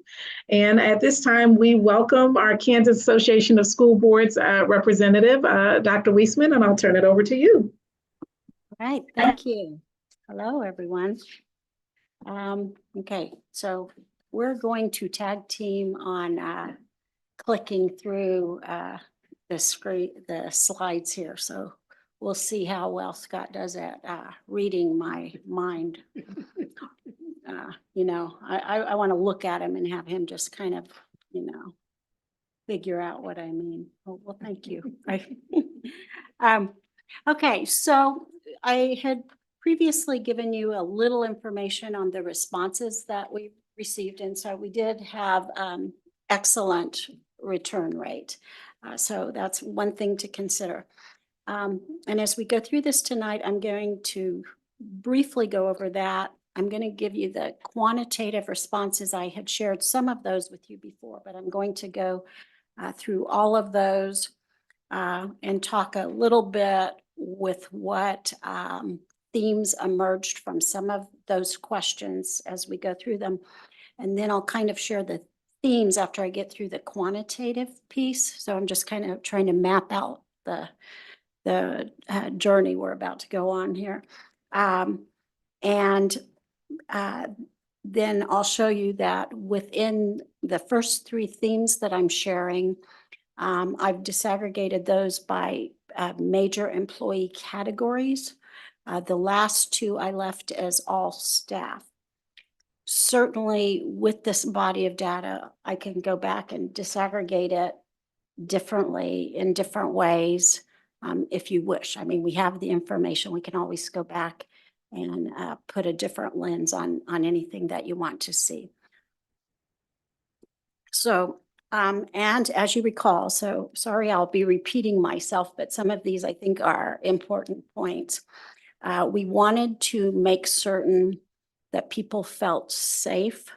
And at this time, we welcome our Kansas Association of School Boards representative, Dr. Weisman, and I'll turn it over to you. All right, thank you. Hello, everyone. Okay, so we're going to tag team on clicking through the slides here. So we'll see how well Scott does at reading my mind. I want to look at him and have him just kind of, figure out what I mean. Well, thank you. Okay, so I had previously given you a little information on the responses that we received. And so we did have excellent return rate. So that's one thing to consider. And as we go through this tonight, I'm going to briefly go over that. I'm going to give you the quantitative responses. I had shared some of those with you before, but I'm going to go through all of those and talk a little bit with what themes emerged from some of those questions as we go through them. And then I'll kind of share the themes after I get through the quantitative piece. So I'm just kind of trying to map out the journey we're about to go on here. Then I'll show you that within the first three themes that I'm sharing, I've disaggregated those by major employee categories. The last two I left as all staff. Certainly with this body of data, I can go back and disaggregate it differently in different ways if you wish. I mean, we have the information. We can always go back and put a different lens on anything that you want to see. So, and as you recall, so sorry, I'll be repeating myself, but some of these I think are important points. We wanted to make certain that people felt safe,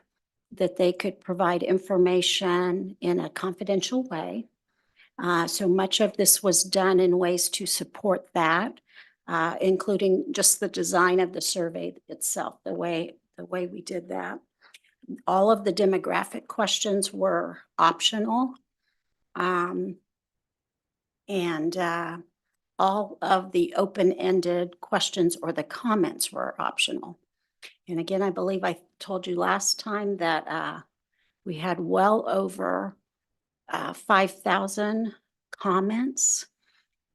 that they could provide information in a confidential way. So much of this was done in ways to support that, including just the design of the survey itself, the way we did that. All of the demographic questions were optional. And all of the open-ended questions or the comments were optional. And again, I believe I told you last time that we had well over 5,000 comments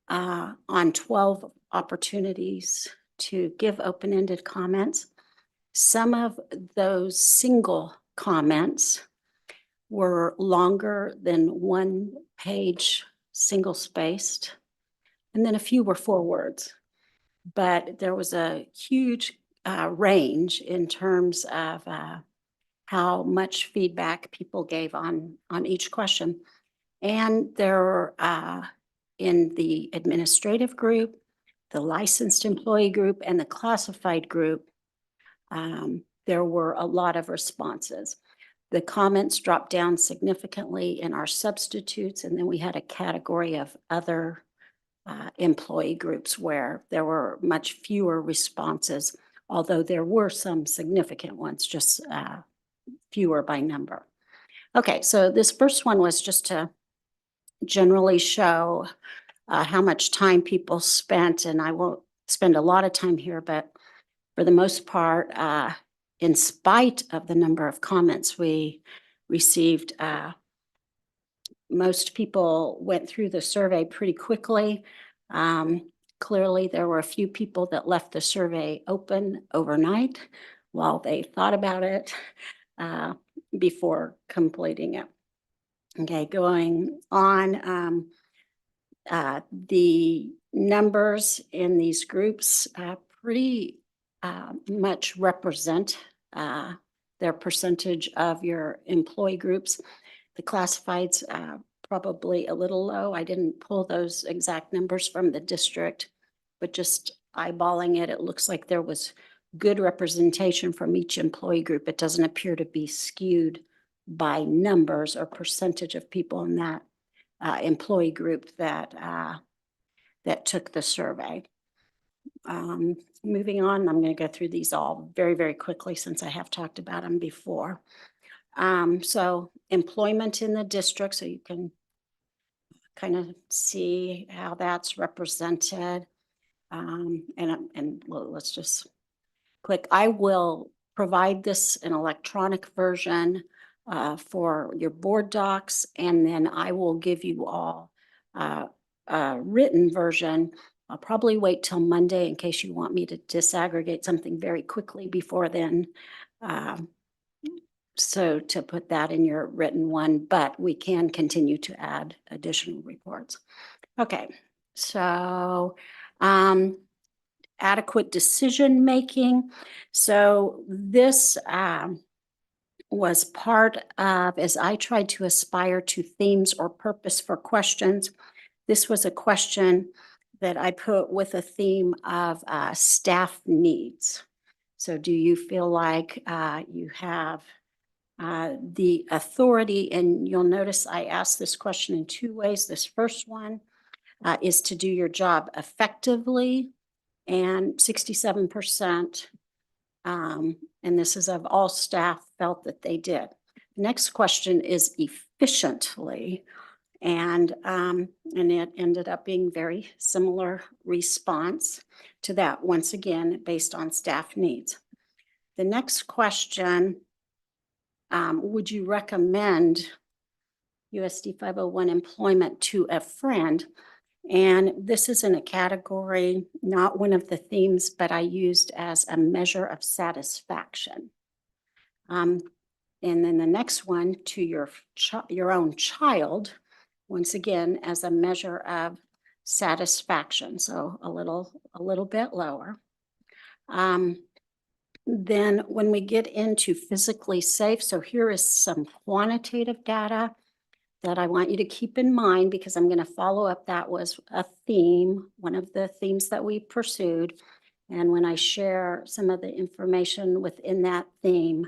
on 12 opportunities to give open-ended comments. Some of those single comments were longer than 1 page, single spaced, and then a few were 4 words. But there was a huge range in terms of how much feedback people gave on each question. And there were in the administrative group, the licensed employee group, and the classified group, there were a lot of responses. The comments dropped down significantly in our substitutes, and then we had a category of other employee groups where there were much fewer responses, although there were some significant ones, just fewer by number. Okay, so this first one was just to generally show how much time people spent, and I won't spend a lot of time here, but for the most part, in spite of the number of comments we received, most people went through the survey pretty quickly. Clearly, there were a few people that left the survey open overnight while they thought about it before completing it. Okay, going on, the numbers in these groups pretty much represent their percentage of your employee groups. The classifieds probably a little low. I didn't pull those exact numbers from the district, but just eyeballing it, it looks like there was good representation from each employee group. It doesn't appear to be skewed by numbers or percentage of people in that employee group that took the survey. Moving on, I'm going to go through these all very, very quickly since I have talked about them before. So employment in the district, so you can kind of see how that's represented. And let's just click. I will provide this an electronic version for your board docs, and then I will give you all a written version. I'll probably wait till Monday in case you want me to disaggregate something very quickly before then. So to put that in your written one, but we can continue to add additional reports. Okay, so adequate decision making. So this was part of, as I tried to aspire to themes or purpose for questions, this was a question that I put with a theme of staff needs. So do you feel like you have the authority? And you'll notice I asked this question in two ways. This first one is to do your job effectively, and 67%, and this is of all staff, felt that they did. The next question is efficiently, and it ended up being very similar response to that, once again, based on staff needs. The next question, would you recommend USD 501 employment to a friend? And this is in a category, not one of the themes, but I used as a measure of satisfaction. And then the next one, to your own child, once again, as a measure of satisfaction. So a little bit lower. Then when we get into physically safe, so here is some quantitative data that I want you to keep in mind, because I'm going to follow up. That was a theme, one of the themes that we pursued. And when I share some of the information within that theme,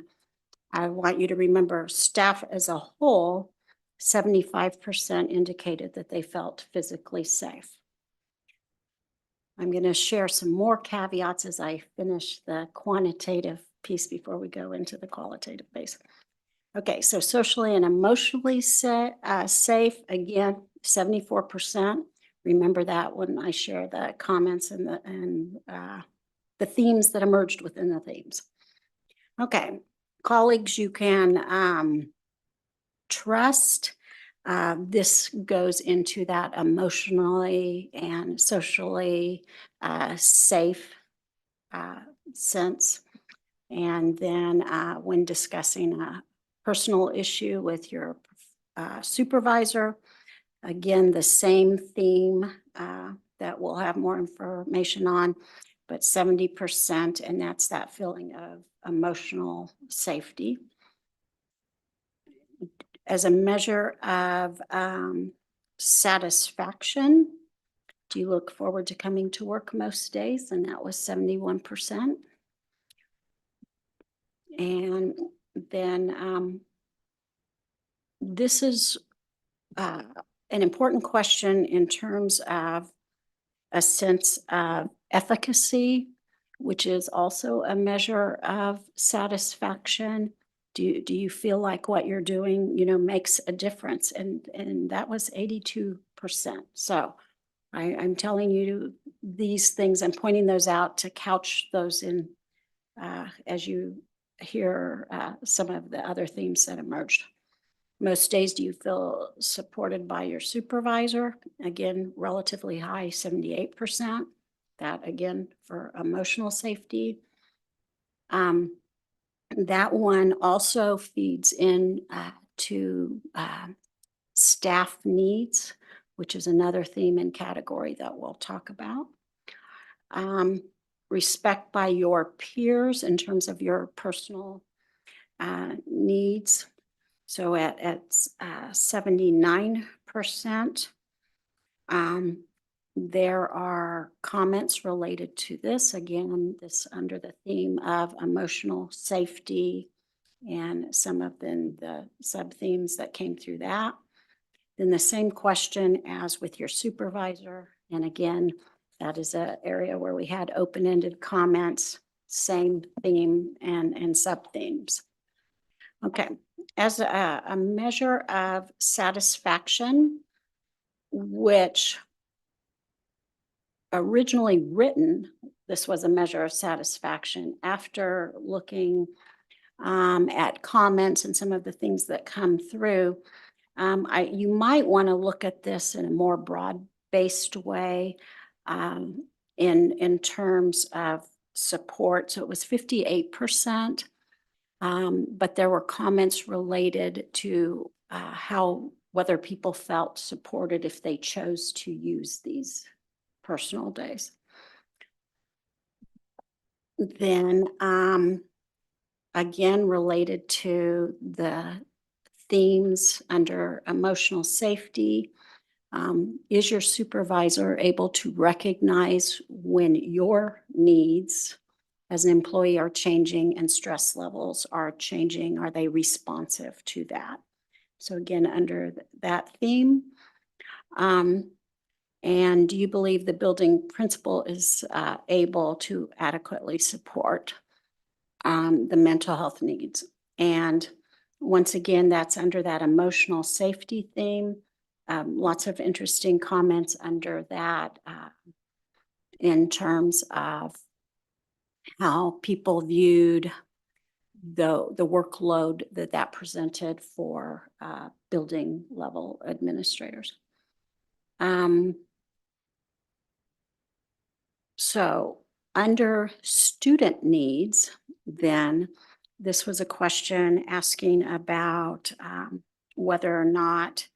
I want you to remember staff as a whole, 75% indicated that they felt physically safe. I'm going to share some more caveats as I finish the quantitative piece before we go into the qualitative base. Okay, so socially and emotionally safe, again, 74%. Remember that when I share the comments and the themes that emerged within the themes. Okay, colleagues you can trust. This goes into that emotionally and socially safe sense. And then when discussing a personal issue with your supervisor, again, the same theme that we'll have more information on, but 70%, and that's that feeling of emotional safety. As a measure of satisfaction, do you look forward to coming to work most days? And that was 71%. And then this is an important question in terms of a sense of efficacy, which is also a measure of satisfaction. Do you feel like what you're doing, makes a difference? And that was 82%. So I'm telling you these things, I'm pointing those out to couch those in as you hear some of the other themes that emerged. Most days, do you feel supported by your supervisor? Again, relatively high, 78%. That again, for emotional safety. That one also feeds in to staff needs, which is another theme and category that we'll talk about. Respect by your peers in terms of your personal needs. So at 79%. There are comments related to this. Again, this under the theme of emotional safety and some of the sub-themes that came through that. Then the same question as with your supervisor. And again, that is an area where we had open-ended comments, same theme and sub-themes. Okay, as a measure of satisfaction, which originally written, this was a measure of satisfaction. After looking at comments and some of the things that come through, you might want to look at this in a more broad-based way in terms of support. So it was 58%, but there were comments related to whether people felt supported if they chose to use these personal days. Then again, related to the themes under emotional safety, is your supervisor able to recognize when your needs as an employee are changing and stress levels are changing? Are they responsive to that? So again, under that theme, and do you believe the building principal is able to adequately support the mental health needs? And once again, that's under that emotional safety theme. Lots of interesting comments under that in terms of how people viewed the workload that presented for building level administrators. So under student needs, then this was a question asking about whether or not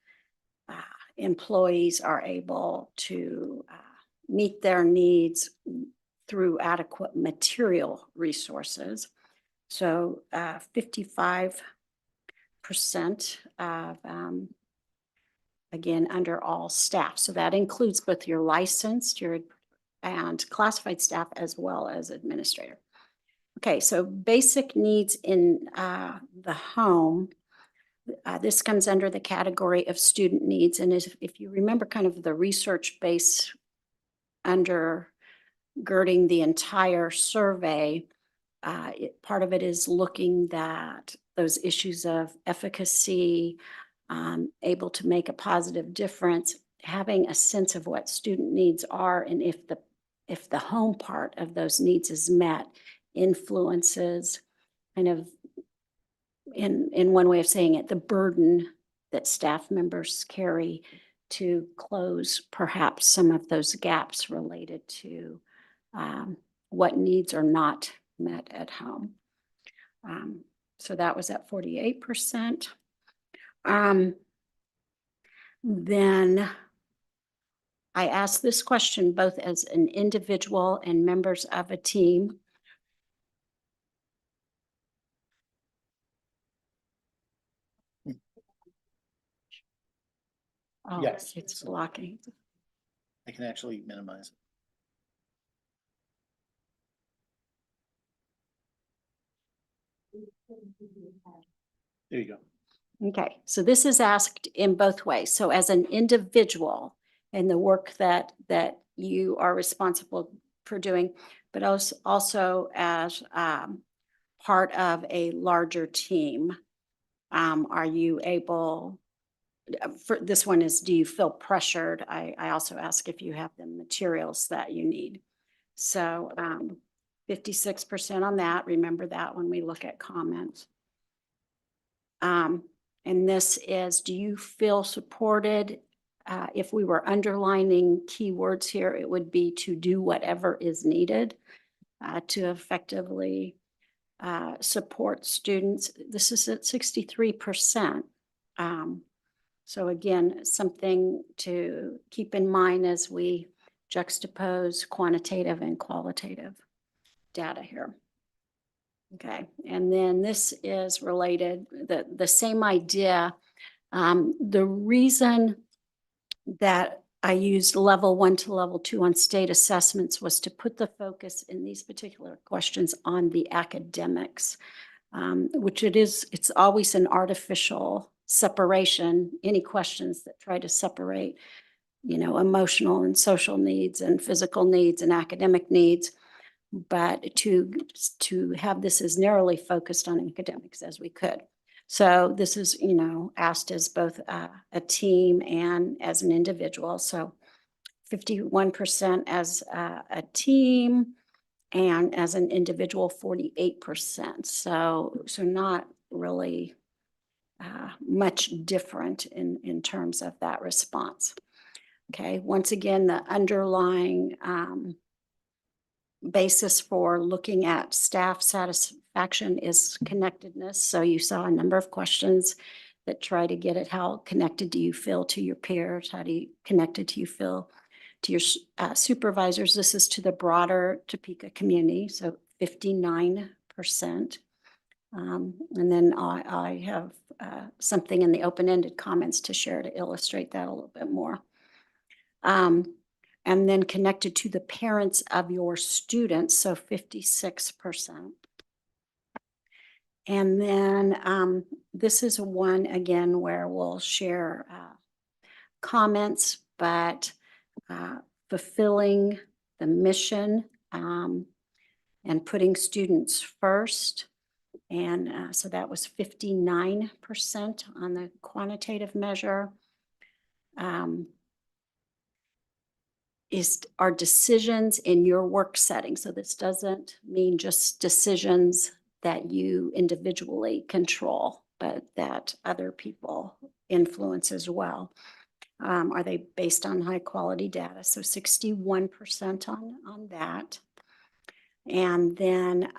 employees are able to meet their needs through adequate material resources. So 55% of, again, under all staff. So that includes both your licensed, and classified staff as well as administrator. Okay, so basic needs in the home. This comes under the category of student needs. And if you remember kind of the research base undergirding the entire survey, part of it is looking at those issues of efficacy, able to make a positive difference, having a sense of what student needs are, and if the home part of those needs is met, influences kind of, in one way of saying it, the burden that staff members carry to close perhaps some of those gaps related to what needs are not met at home. So that was at 48%. Then I asked this question both as an individual and members of a team. Oh, Yes. it's blocking. I can actually minimize it. There you go. Okay, so this is asked in both ways. So as an individual and the work that you are responsible for doing, but also as part of a larger team, are you able, for this one is, do you feel pressured? I also ask if you have the materials that you need. So 56% on that. Remember that when we look at comments. And this is, do you feel supported? If we were underlining keywords here, it would be to do whatever is needed to effectively support students. This is at 63%. So again, something to keep in mind as we juxtapose quantitative and qualitative data here. Okay, and then this is related, the same idea. The reason that I used level 1 to level 2 on state assessments was to put the focus in these particular questions on the academics, which it's always an artificial separation. Any questions that try to separate, emotional and social needs and physical needs and academic needs, but to have this as narrowly focused on academics as we could. So this is, asked as both a team and as an individual. So 51% as a team and as an individual, 48%. So not really much different in terms of that response. Okay, once again, the underlying basis for looking at staff satisfaction is connectedness. So you saw a number of questions that try to get at how connected do you feel to your peers? How connected do you feel to your supervisors? This is to the broader Topeka community, so 59%. And then I have something in the open-ended comments to share to illustrate that a little bit more. And then connected to the parents of your students, so 56%. And then this is one, again, where we'll share comments, but fulfilling the mission and putting students first. And so that was 59% on the quantitative measure. Are decisions in your work setting. So this doesn't mean just decisions that you individually control, but that other people influence as well. Are they based on high quality data? So 61% on that. And then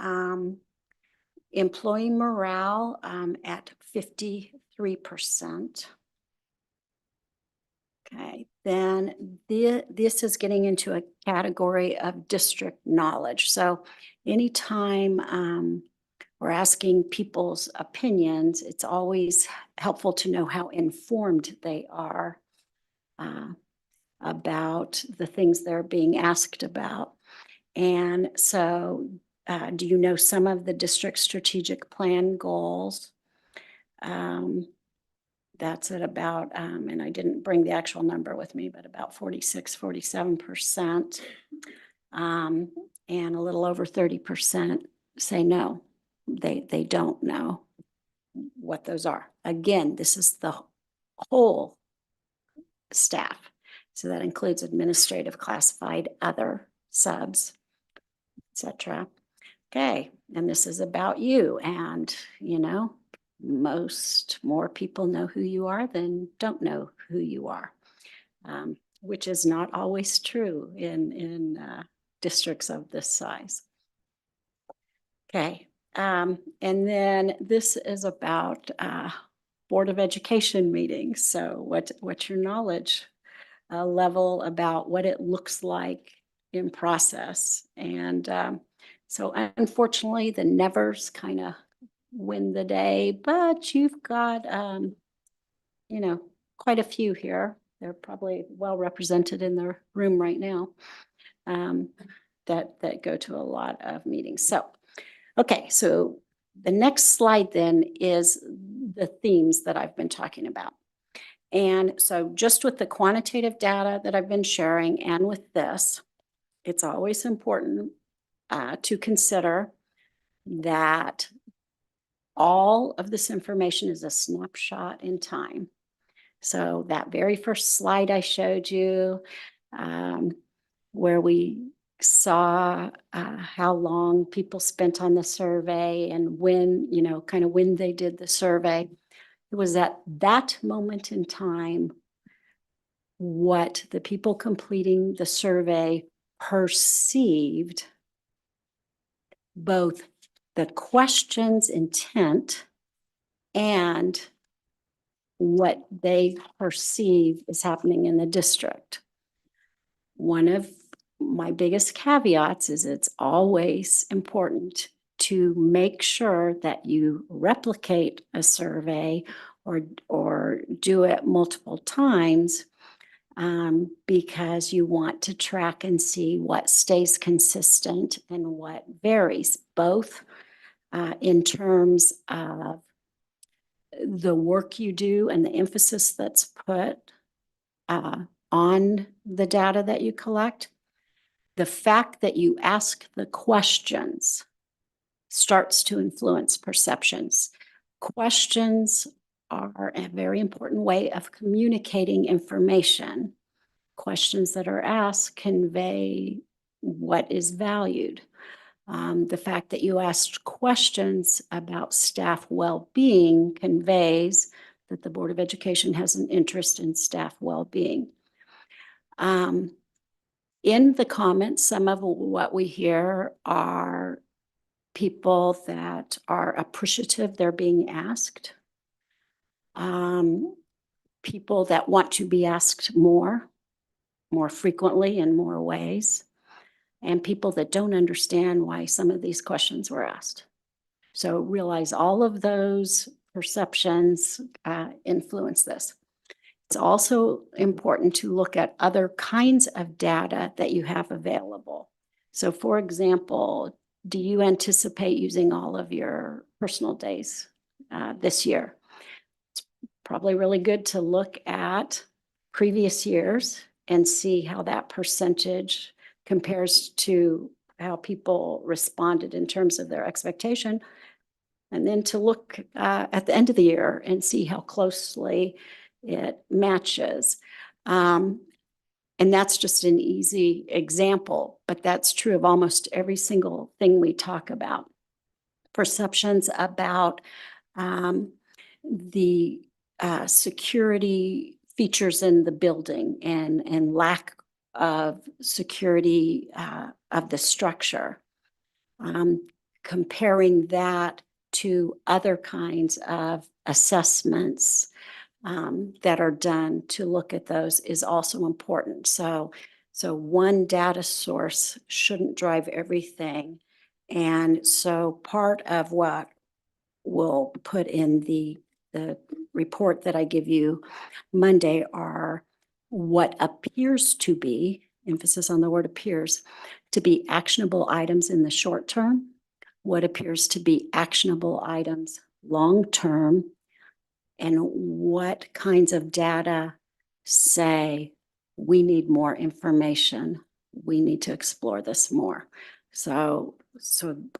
employee morale at 53%. Okay, then this is getting into a category of district knowledge. So anytime we're asking people's opinions, it's always helpful to know how informed they are about the things they're being asked about. And so do you know some of the district strategic plan goals? That's at about, and I didn't bring the actual number with me, but about 46, 47%. And a little over 30% say no, they don't know what those are. Again, this is the whole staff. So that includes administrative, classified, other subs, etc. Okay, and this is about you. And, more people know who you are than don't know who you are, which is not always true in districts of this size. Okay, and then this is about Board of Education meetings. So what's your knowledge level about what it looks like in process? And so unfortunately, the nevers kind of win the day, but you've got, quite a few here. They're probably well represented in the room right now that go to a lot of meetings. So, okay, so the next slide then is the themes that I've been talking about. And so just with the quantitative data that I've been sharing and with this, it's always important to consider that all of this information is a snapshot in time. So that very first slide I showed you, where we saw how long people spent on the survey and when, kind of when they did the survey, it was at that moment in time what the people completing the survey perceived, both the question's intent and what they perceive is happening in the district. One of my biggest caveats is it's always important to make sure that you replicate a survey or do it multiple times because you want to track and see what stays consistent and what varies, both in terms of the work you do and the emphasis that's put on the data that you collect. The fact that you ask the questions starts to influence perceptions. Questions are a very important way of communicating information. Questions that are asked convey what is valued. The fact that you asked questions about staff well-being conveys that the Board of Education has an interest in staff well-being. In the comments, some of what we hear are people that are appreciative they're being asked. People that want to be asked more frequently in more ways, and people that don't understand why some of these questions were asked. So realize all of those perceptions influence this. It's also important to look at other kinds of data that you have available. So for example, do you anticipate using all of your personal days this year? It's probably really good to look at previous years and see how that percentage compares to how people responded in terms of their expectation. And then to look at the end of the year and see how closely it matches. And that's just an easy example, but that's true of almost every single thing we talk about. Perceptions about the security features in the building and lack of security of the structure. Comparing that to other kinds of assessments that are done to look at those is also important. So one data source shouldn't drive everything. And so part of what we'll put in the report that I give you Monday are what appears to be, emphasis on the word appears, to be actionable items in the short term, what appears to be actionable items long term, and what kinds of data say we need more information, we need to explore this more. So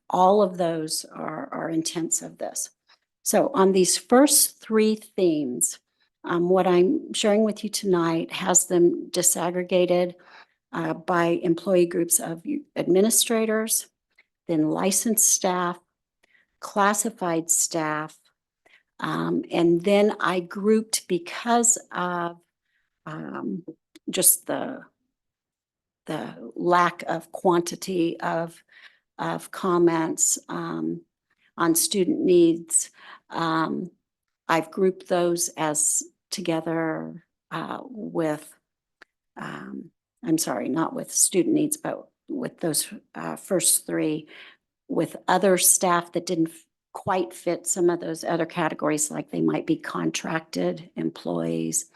all of those are intents of this. So on these first three themes, what I'm sharing with you tonight has them disaggregated by employee groups of administrators, then licensed staff, classified staff, and then I grouped because of just the lack of quantity of comments on student needs. I've grouped those as together with, I'm sorry, not with student needs, but with those first three, with other staff that didn't quite fit some of those other categories, like they might be contracted employees.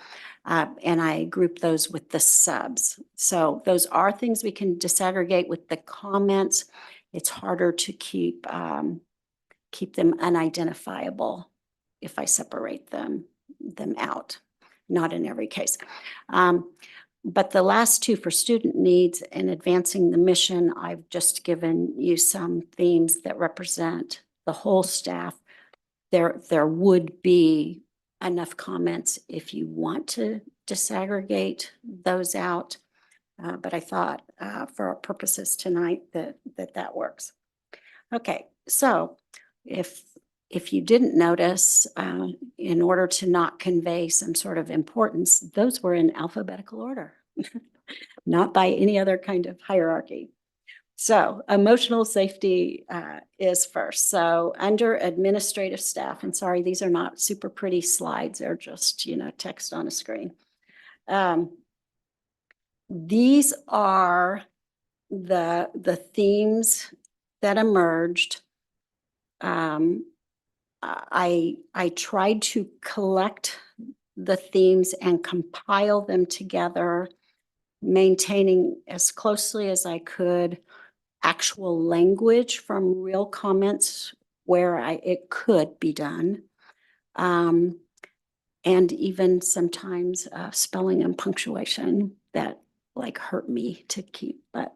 And I group those with the subs. So those are things we can disaggregate with the comments. It's harder to keep them unidentifiable if I separate them out. Not in every case. But the last two, for student needs and advancing the mission, I've just given you some themes that represent the whole staff. There would be enough comments if you want to disaggregate those out. But I thought for our purposes tonight that works. Okay, so if you didn't notice, in order to not convey some sort of importance, those were in alphabetical order, not by any other kind of hierarchy. So emotional safety is first. So under administrative staff, and sorry, these are not super pretty slides. They're just, text on a screen. These are the themes that emerged. I tried to collect the themes and compile them together, maintaining as closely as I could actual language from real comments where it could be done. And even sometimes spelling and punctuation that like hurt me to keep, but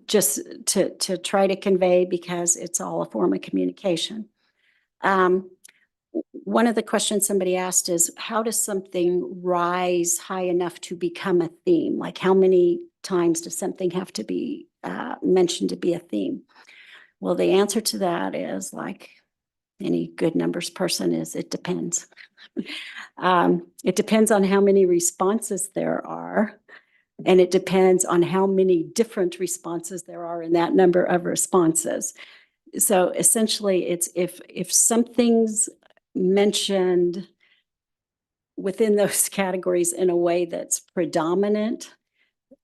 just to try to convey, because it's all a form of communication. One of the questions somebody asked is, how does something rise high enough to become a theme? Like, how many times does something have to be mentioned to be a theme? Well, the answer to that is, like any good numbers person, is it depends. It depends on how many responses there are, and it depends on how many different responses there are in that number of responses. So essentially, it's if something's mentioned within those categories in a way that's predominant,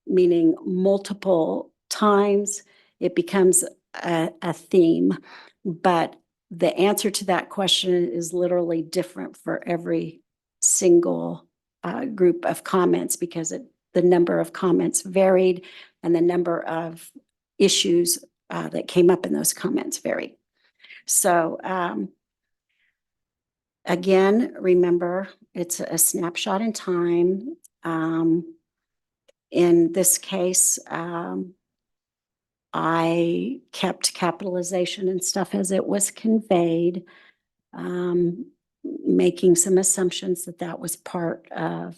meaning multiple times, it becomes a theme. But the answer to that question is literally different for every single group of comments, because the number of comments varied and the number of issues that came up in those comments varied. So again, remember, it's a snapshot in time. In this case, I kept capitalization and stuff as it was conveyed, making some assumptions that that was part of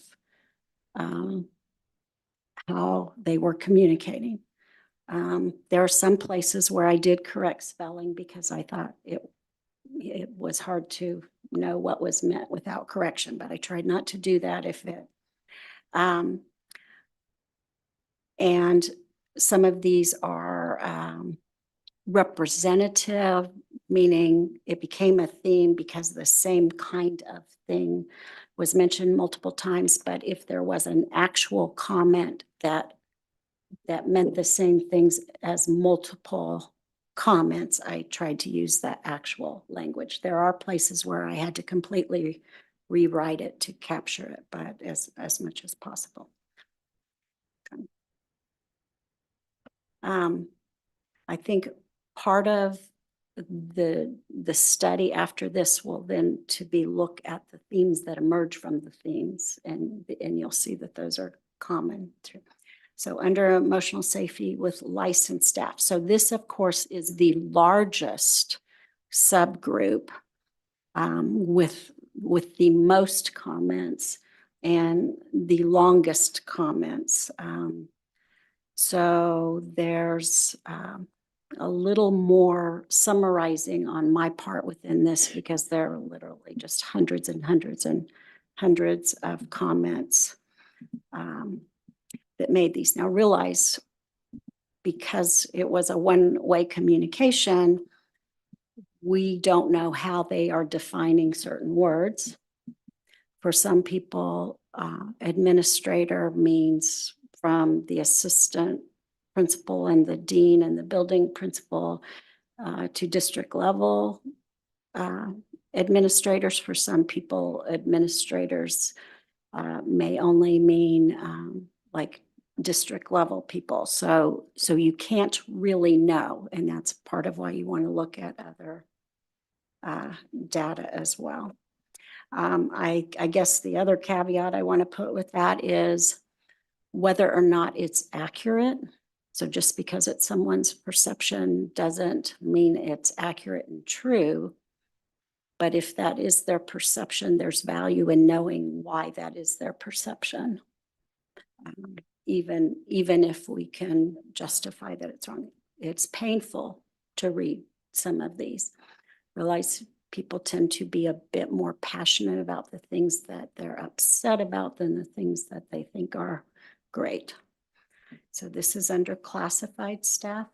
how they were communicating. There are some places where I did correct spelling because I thought it was hard to know what was meant without correction, but I tried not to do that if it. And some of these are representative, meaning it became a theme because the same kind of thing was mentioned multiple times. But if there was an actual comment that meant the same things as multiple comments, I tried to use that actual language. There are places where I had to completely rewrite it to capture it, but as much as possible. I think part of the study after this will then to be look at the themes that emerge from the themes, and you'll see that those are common too. So under emotional safety with licensed staff. So this, of course, is the largest subgroup with the most comments and the longest comments. So there's a little more summarizing on my part within this, because there are literally just hundreds and hundreds and hundreds of comments that made these. Now realize, because it was a one-way communication, we don't know how they are defining certain words. For some people, administrator means from the assistant principal and the dean and the building principal to district level administrators. For some people, administrators may only mean like district level people. So you can't really know, and that's part of why you want to look at other data as well. I guess the other caveat I want to put with that is whether or not it's accurate. So just because it's someone's perception doesn't mean it's accurate and true. But if that is their perception, there's value in knowing why that is their perception. Even if we can justify that it's wrong. It's painful to read some of these. Realize people tend to be a bit more passionate about the things that they're upset about than the things that they think are great. So this is under classified staff.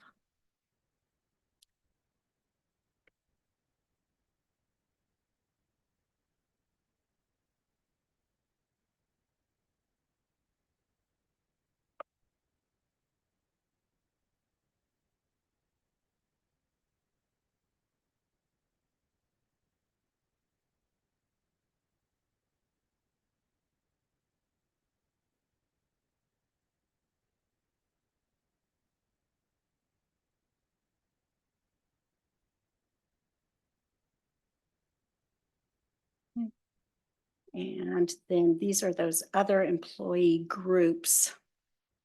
And then these are those other employee groups.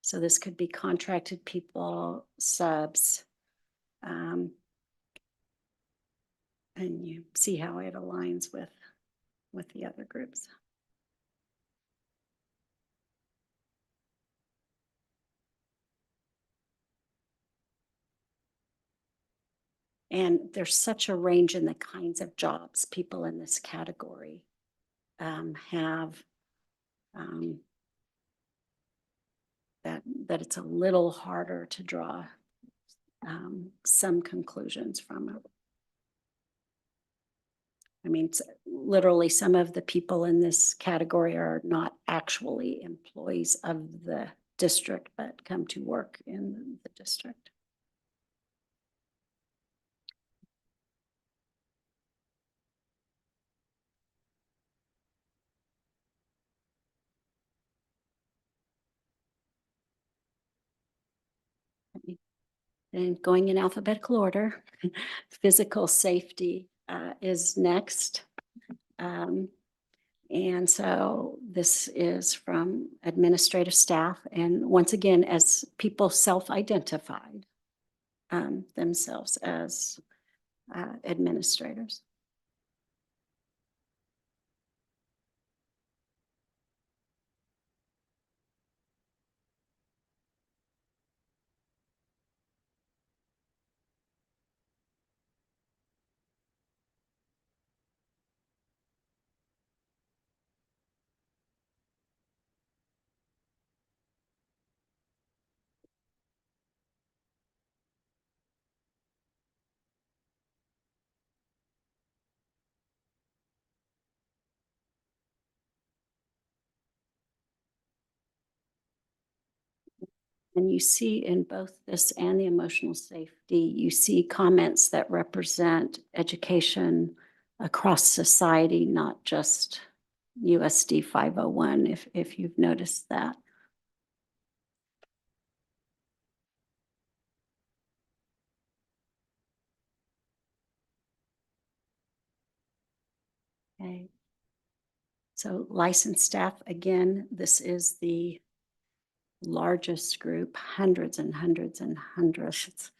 So this could be contracted people, subs. And you see how it aligns with the other groups. And there's such a range in the kinds of jobs people in this category have, that it's a little harder to draw some conclusions from it. I mean, literally some of the people in this category are not actually employees of the district, but come to work in the district. And going in alphabetical order, physical safety is next. And so this is from administrative staff. And once again, as people self-identified themselves as administrators. And you see in both this and the emotional safety, you see comments that represent education across society, not just USD 501, if you've noticed that. Okay. So licensed staff, again, this is the largest group, hundreds and hundreds and hundreds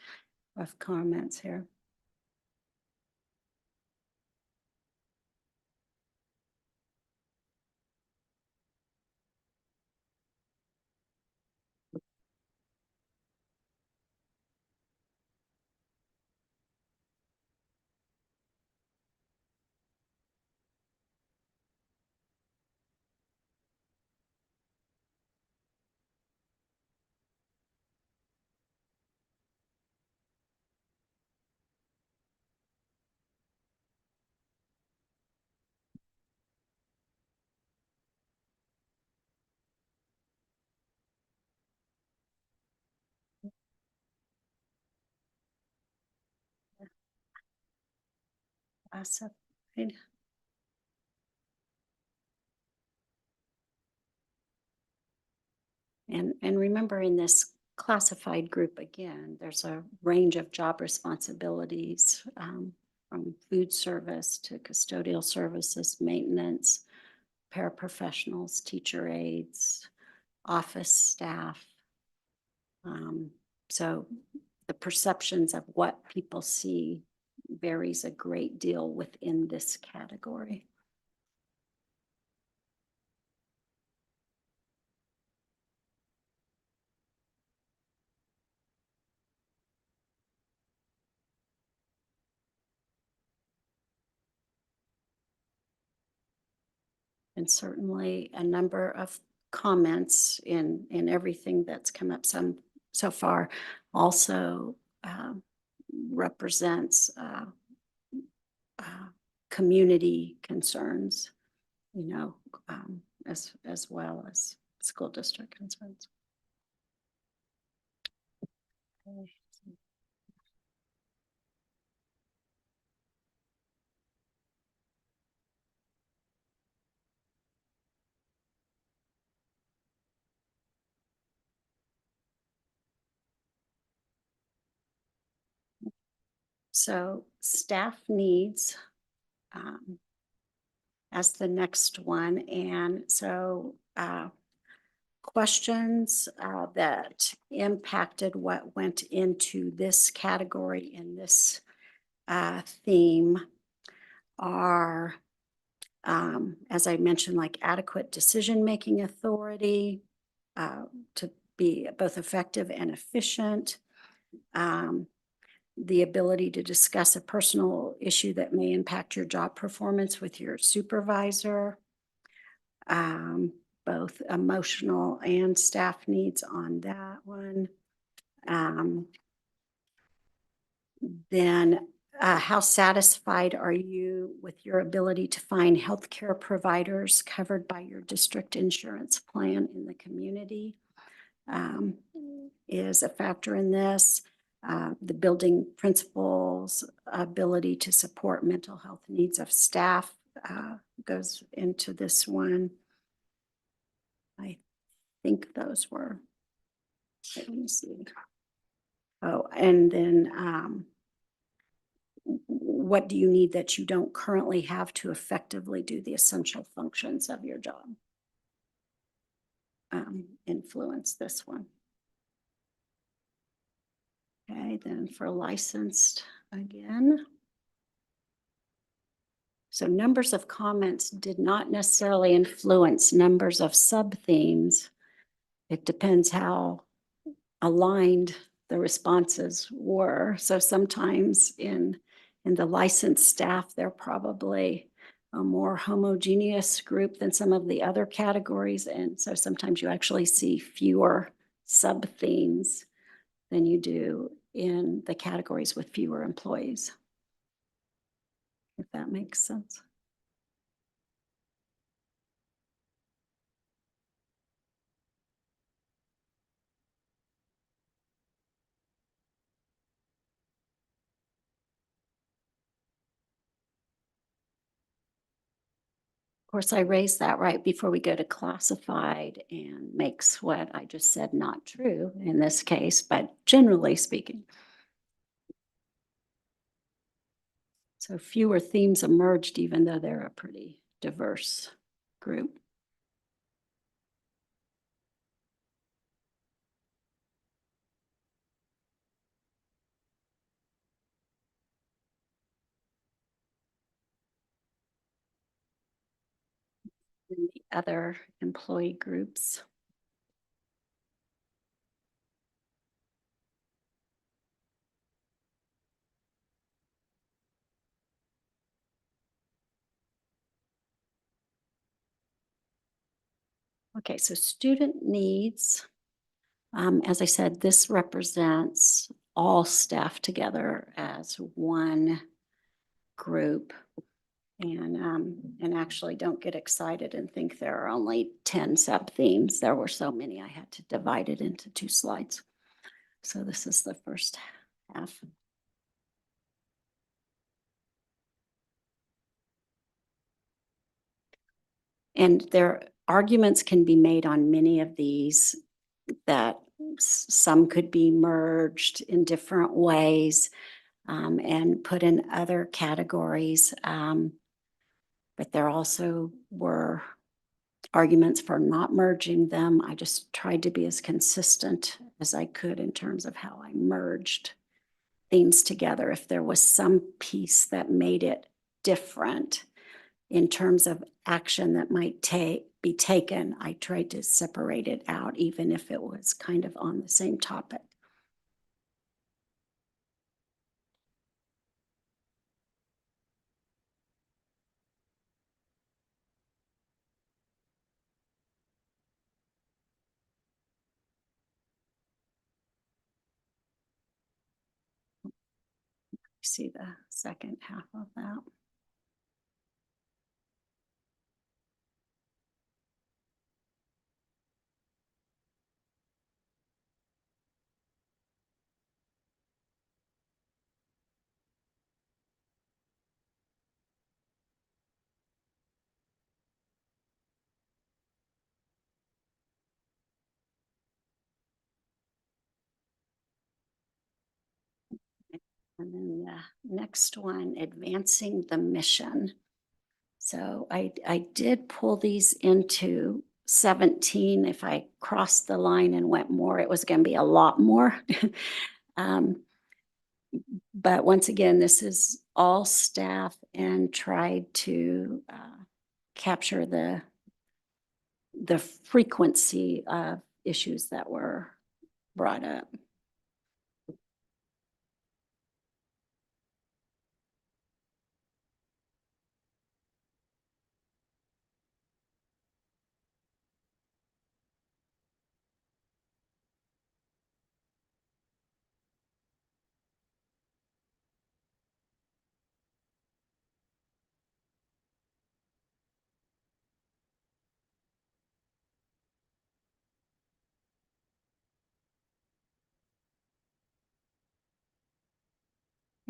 of comments here. Classified. And remember, in this classified group, again, there's a range of job responsibilities from food service to custodial services, maintenance, paraprofessionals, teacher aides, office staff. So the perceptions of what people see varies a great deal within this category. And certainly a number of comments in everything that's come up so far also represents community concerns, you know, as well as school district concerns. Okay. So staff needs, as the next one. And so questions that impacted what went into this category in this theme are, as I mentioned, like adequate decision-making authority to be both effective and efficient, the ability to discuss a personal issue that may impact your job performance with your supervisor, both emotional and staff needs on that one. Then how satisfied are you with your ability to find healthcare providers covered by your district insurance plan in the community? Is a factor in this. The building principal's ability to support mental health needs of staff goes into this one. I think those were, let me see. Oh, and then what do you need that you don't currently have to effectively do the essential functions of your job? Influence this one. Okay, then for licensed again. So numbers of comments did not necessarily influence numbers of sub-themes. It depends how aligned the responses were. So sometimes in the licensed staff, they're probably a more homogeneous group than some of the other categories. And so sometimes you actually see fewer sub-themes than you do in the categories with fewer employees. If that makes sense. Of course, I raised that right before we go to classified and makes what I just said not true in this case, but generally speaking. So fewer themes emerged, even though they're a pretty diverse group. And the other employee groups. Okay, so student needs. As I said, this represents all staff together as one group. And actually don't get excited and think there are only 10 sub-themes. There were so many, I had to divide it into 2 slides. So this is the first half. And their arguments can be made on many of these, that some could be merged in different ways and put in other categories. But there also were arguments for not merging them. I just tried to be as consistent as I could in terms of how I merged themes together. If there was some piece that made it different in terms of action that might be taken, I tried to separate it out, even if it was kind of on the same topic. See the second half of that. And then the next one, advancing the mission. So I did pull these into 17. If I crossed the line and went more, it was going to be a lot more. But once again, this is all staff and tried to capture the frequency of issues that were brought up.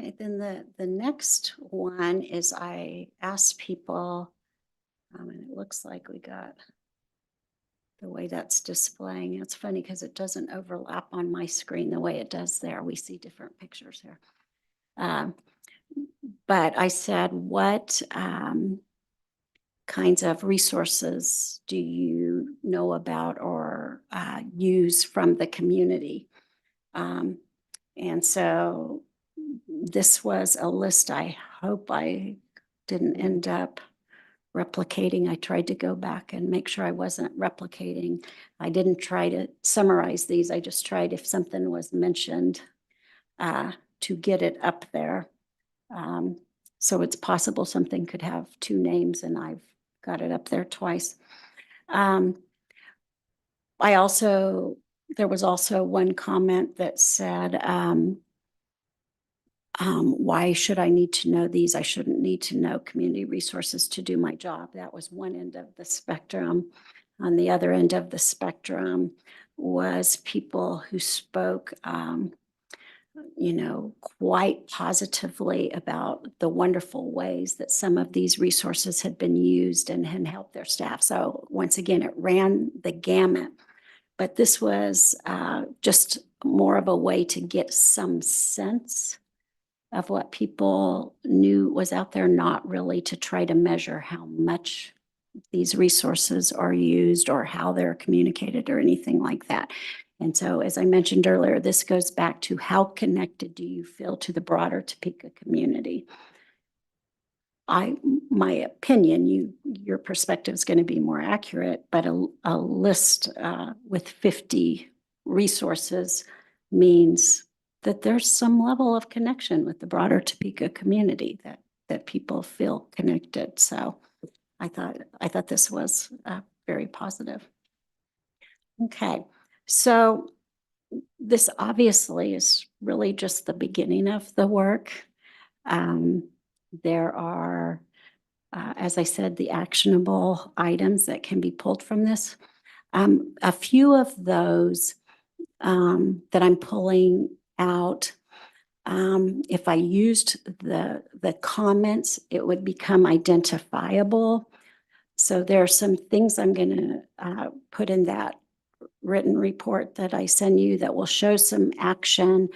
Okay, then the next one is I asked people, and it looks like we got the way that's displaying. It's funny because it doesn't overlap on my screen the way it does there. We see different pictures here. But I said, what kinds of resources do you know about or use from the community? And so this was a list. I hope I didn't end up replicating. I tried to go back and make sure I wasn't replicating. I didn't try to summarize these. I just tried if something was mentioned to get it up there. So it's possible something could have two names and I've got it up there twice. There was also one comment that said, why should I need to know these? I shouldn't need to know community resources to do my job. That was one end of the spectrum. On the other end of the spectrum was people who spoke, quite positively about the wonderful ways that some of these resources had been used and had helped their staff. So once again, it ran the gamut. But this was just more of a way to get some sense of what people knew was out there, not really to try to measure how much these resources are used or how they're communicated or anything like that. And so, as I mentioned earlier, this goes back to how connected do you feel to the broader Topeka community? My opinion, your perspective is going to be more accurate, but a list with 50 resources means that there's some level of connection with the broader Topeka community, that people feel connected. So I thought this was very positive. Okay, so this obviously is really just the beginning of the work. There are, as I said, the actionable items that can be pulled from this. A few of those that I'm pulling out, if I used the comments, it would become identifiable. So there are some things I'm going to put in that written report that I send you that will show some action,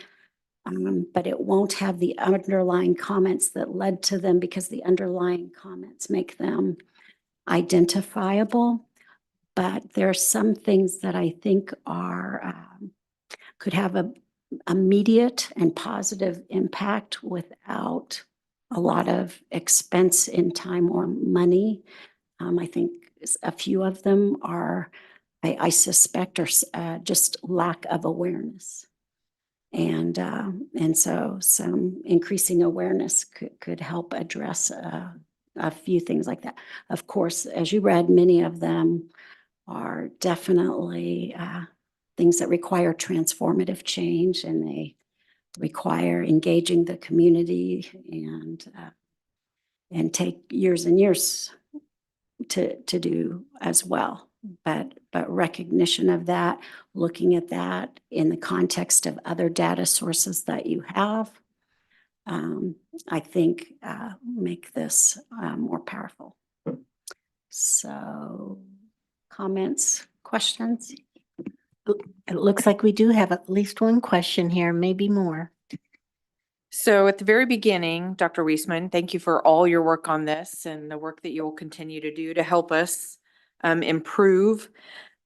but it won't have the underlying comments that led to them because the underlying comments make them identifiable. But there are some things that I think are could have a immediate and positive impact without a lot of expense in time or money. I think a few of them are, I suspect, are just lack of awareness. And so some increasing awareness could help address a few things like that. Of course, as you read, many of them are definitely things that require transformative change, and they require engaging the community and take years and years to do as well. But recognition of that, looking at that in the context of other data sources that you have, I think make this more powerful. So comments, questions? It looks like we do have at least one question here, maybe more. So at the very beginning, Dr. Weisman, thank you for all your work on this and the work that you will continue to do to help us improve.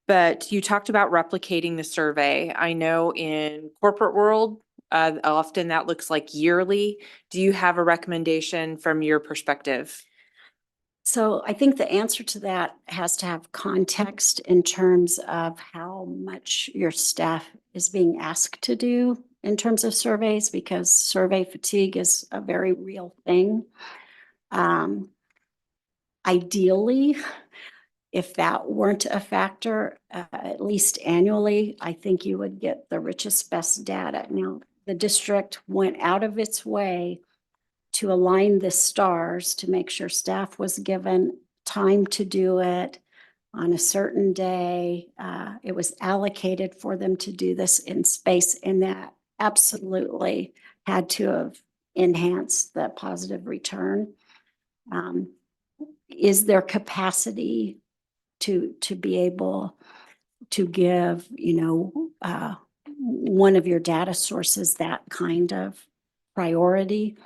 But you talked about replicating the survey. I know in corporate world, often that looks like yearly. Do you have a recommendation from your perspective? So I think the answer to that has to have context in terms of how much your staff is being asked to do in terms of surveys, because survey fatigue is a very real thing. Ideally, if that weren't a factor, at least annually, I think you would get the richest, best data. Now, the district went out of its way to align the stars to make sure staff was given time to do it on a certain day. It was allocated for them to do this in space, and that absolutely had to have enhanced the positive return. Is there capacity to be able to give, one of your data sources that kind of priority?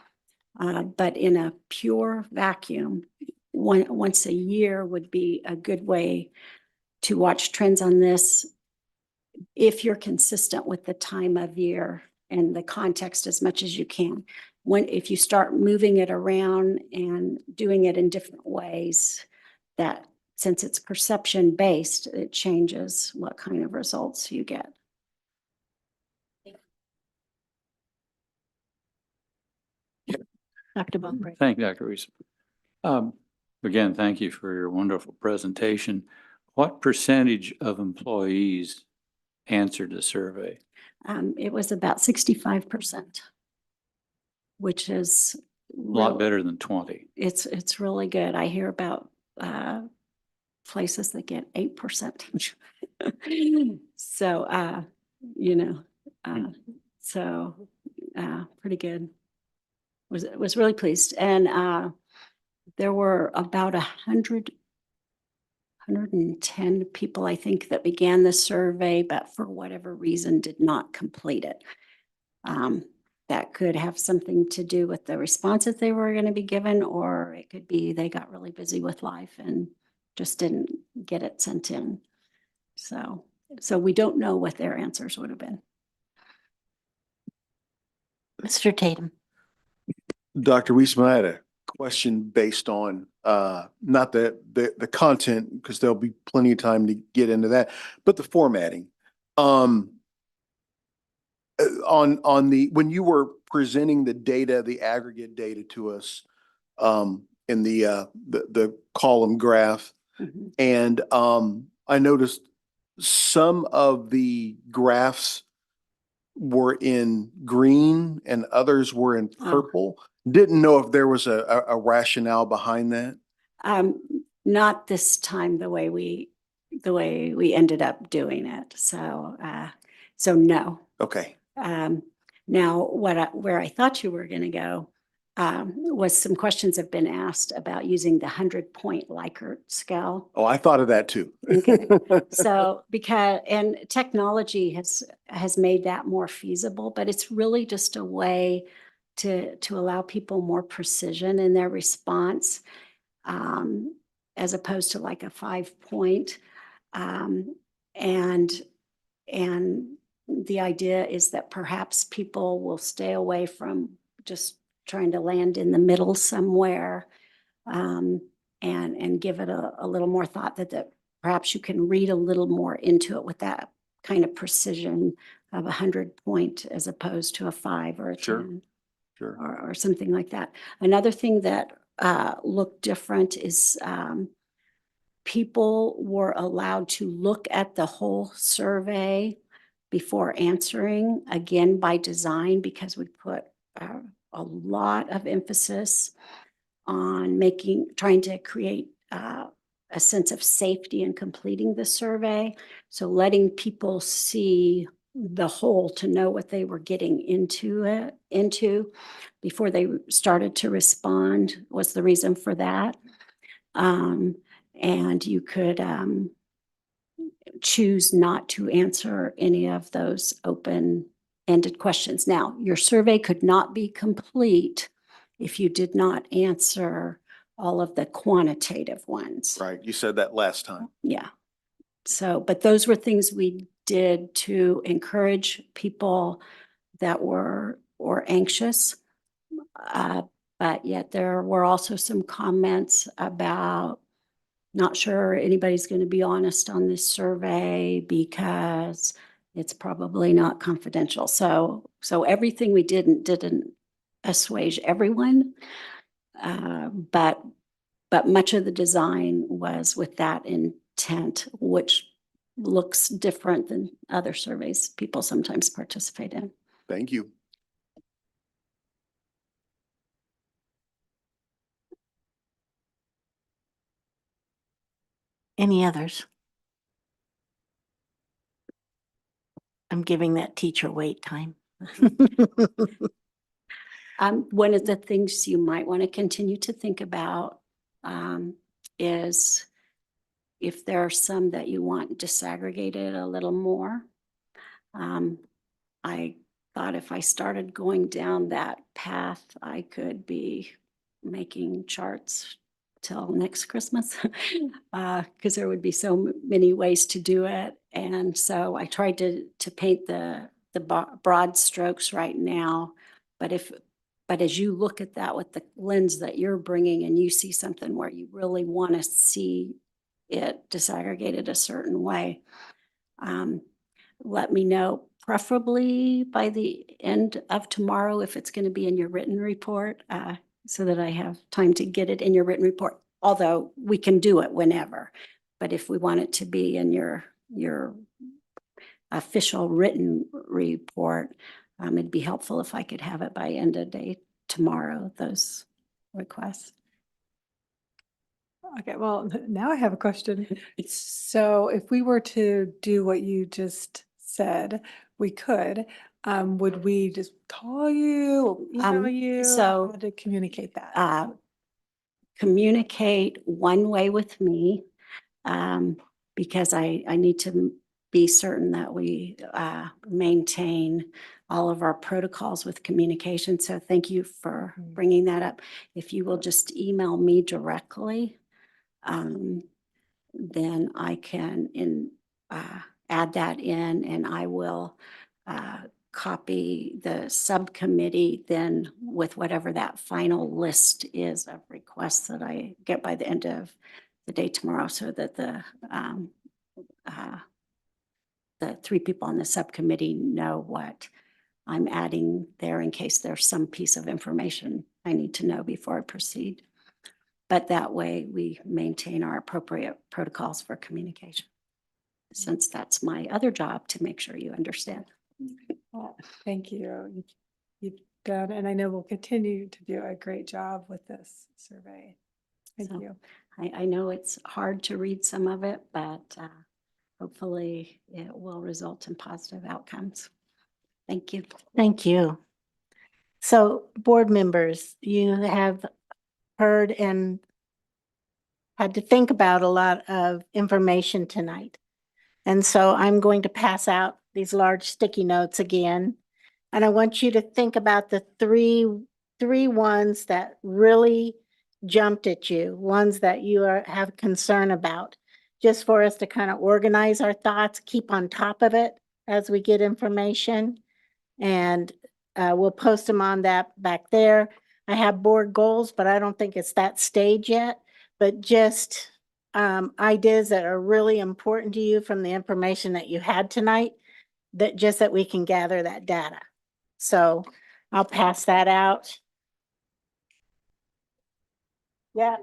But in a pure vacuum, once a year would be a good way to watch trends on this if you're consistent with the time of year and the context as much as you can. If you start moving it around and doing it in different ways, that since it's perception based, it changes what kind of results you get. Dr. Bumbrick. Thank you, Dr. Reese. Again, thank you for your wonderful presentation. What percentage of employees answered the survey? It was about 65%, which is A lot better than 20. It's really good. I hear about places that get 8%. So, pretty good. Was really pleased. And there were about 110 people, I think, that began the survey, but for whatever reason did not complete it. That could have something to do with the responses they were going to be given, or it could be they got really busy with life and just didn't get it sent in. So we don't know what their answers would have been. Mr. Tatum. Dr. Weisman, I had a question based on not the content, because there'll be plenty of time to get into that, but the formatting. When you were presenting the data, the aggregate data to us in the column graph, and I noticed some of the graphs were in green and others were in purple. Didn't know if there was a rationale behind that. Not this time, the way we ended up doing it. So no. Okay. Now, where I thought you were going to go was some questions have been asked about using the 100-point Likert scale. Oh, I thought of that too. Okay. So and technology has made that more feasible, but it's really just a way to allow people more precision in their response, as opposed to like a 5-point. And the idea is that perhaps people will stay away from just trying to land in the middle somewhere, and give it a little more thought, that perhaps you can read a little more into it with that kind of precision of 100-point as opposed to a 5 or a 10. Sure. Or something like that. Another thing that looked different is people were allowed to look at the whole survey before answering, again by design, because we put a lot of emphasis on trying to create a sense of safety in completing the survey. So letting people see the whole to know what they were getting into before they started to respond was the reason for that. And you could choose not to answer any of those open ended questions. Now, your survey could not be complete if you did not answer all of the quantitative ones. Right, you said that last time. Yeah. So, but those were things we did to encourage people that were anxious. But yet there were also some comments about not sure anybody's going to be honest on this survey because it's probably not confidential. So everything we didn't assuage everyone. But much of the design was with that intent, which looks different than other surveys people sometimes participate in. Thank you. Any others? I'm giving that teacher wait time. One of the things you might want to continue to think about is if there are some that you want disaggregated a little more. I thought if I started going down that path, I could be making charts till next Christmas because there would be so many ways to do it. And so I tried to paint the broad strokes right now. But as you look at that with the lens that you're bringing and you see something where you really want to see it disaggregated a certain way, let me know, preferably by the end of tomorrow if it's going to be in your written report, so that I have time to get it in your written report. Although we can do it whenever, but if we want it to be in your official written report, it'd be helpful if I could have it by end of day tomorrow, those requests. Okay, well, now I have a question. So if we were to do what you just said, we could, would we just call you, or email you? so, How to communicate that? Communicate one way with me, because I need to be certain that we maintain all of our protocols with communication. So thank you for bringing that up. If you will just email me directly, then I can add that in, and I will copy the subcommittee then with whatever that final list is of requests that I get by the end of the day tomorrow, so that the three people on the subcommittee know what I'm adding there in case there's some piece of information I need to know before I proceed. But that way we maintain our appropriate protocols for communication, since that's my other job to make sure you understand. Well, thank you. You've done, and I know we'll continue to do a great job with this survey. Thank So, you. I know it's hard to read some of it, but hopefully it will result in positive outcomes. Thank you. Thank you. So board members, you have heard and had to think about a lot of information tonight. And so I'm going to pass out these large sticky notes again. And I want you to think about the three ones that really jumped at you, ones that you have concern about, just for us to kind of organize our thoughts, keep on top of it as we get information. And we'll post them on that back there. I have board goals, but I don't think it's that stage yet. But just ideas that are really important to you from the information that you had tonight, that we can gather that data. So I'll pass that out. Yeah,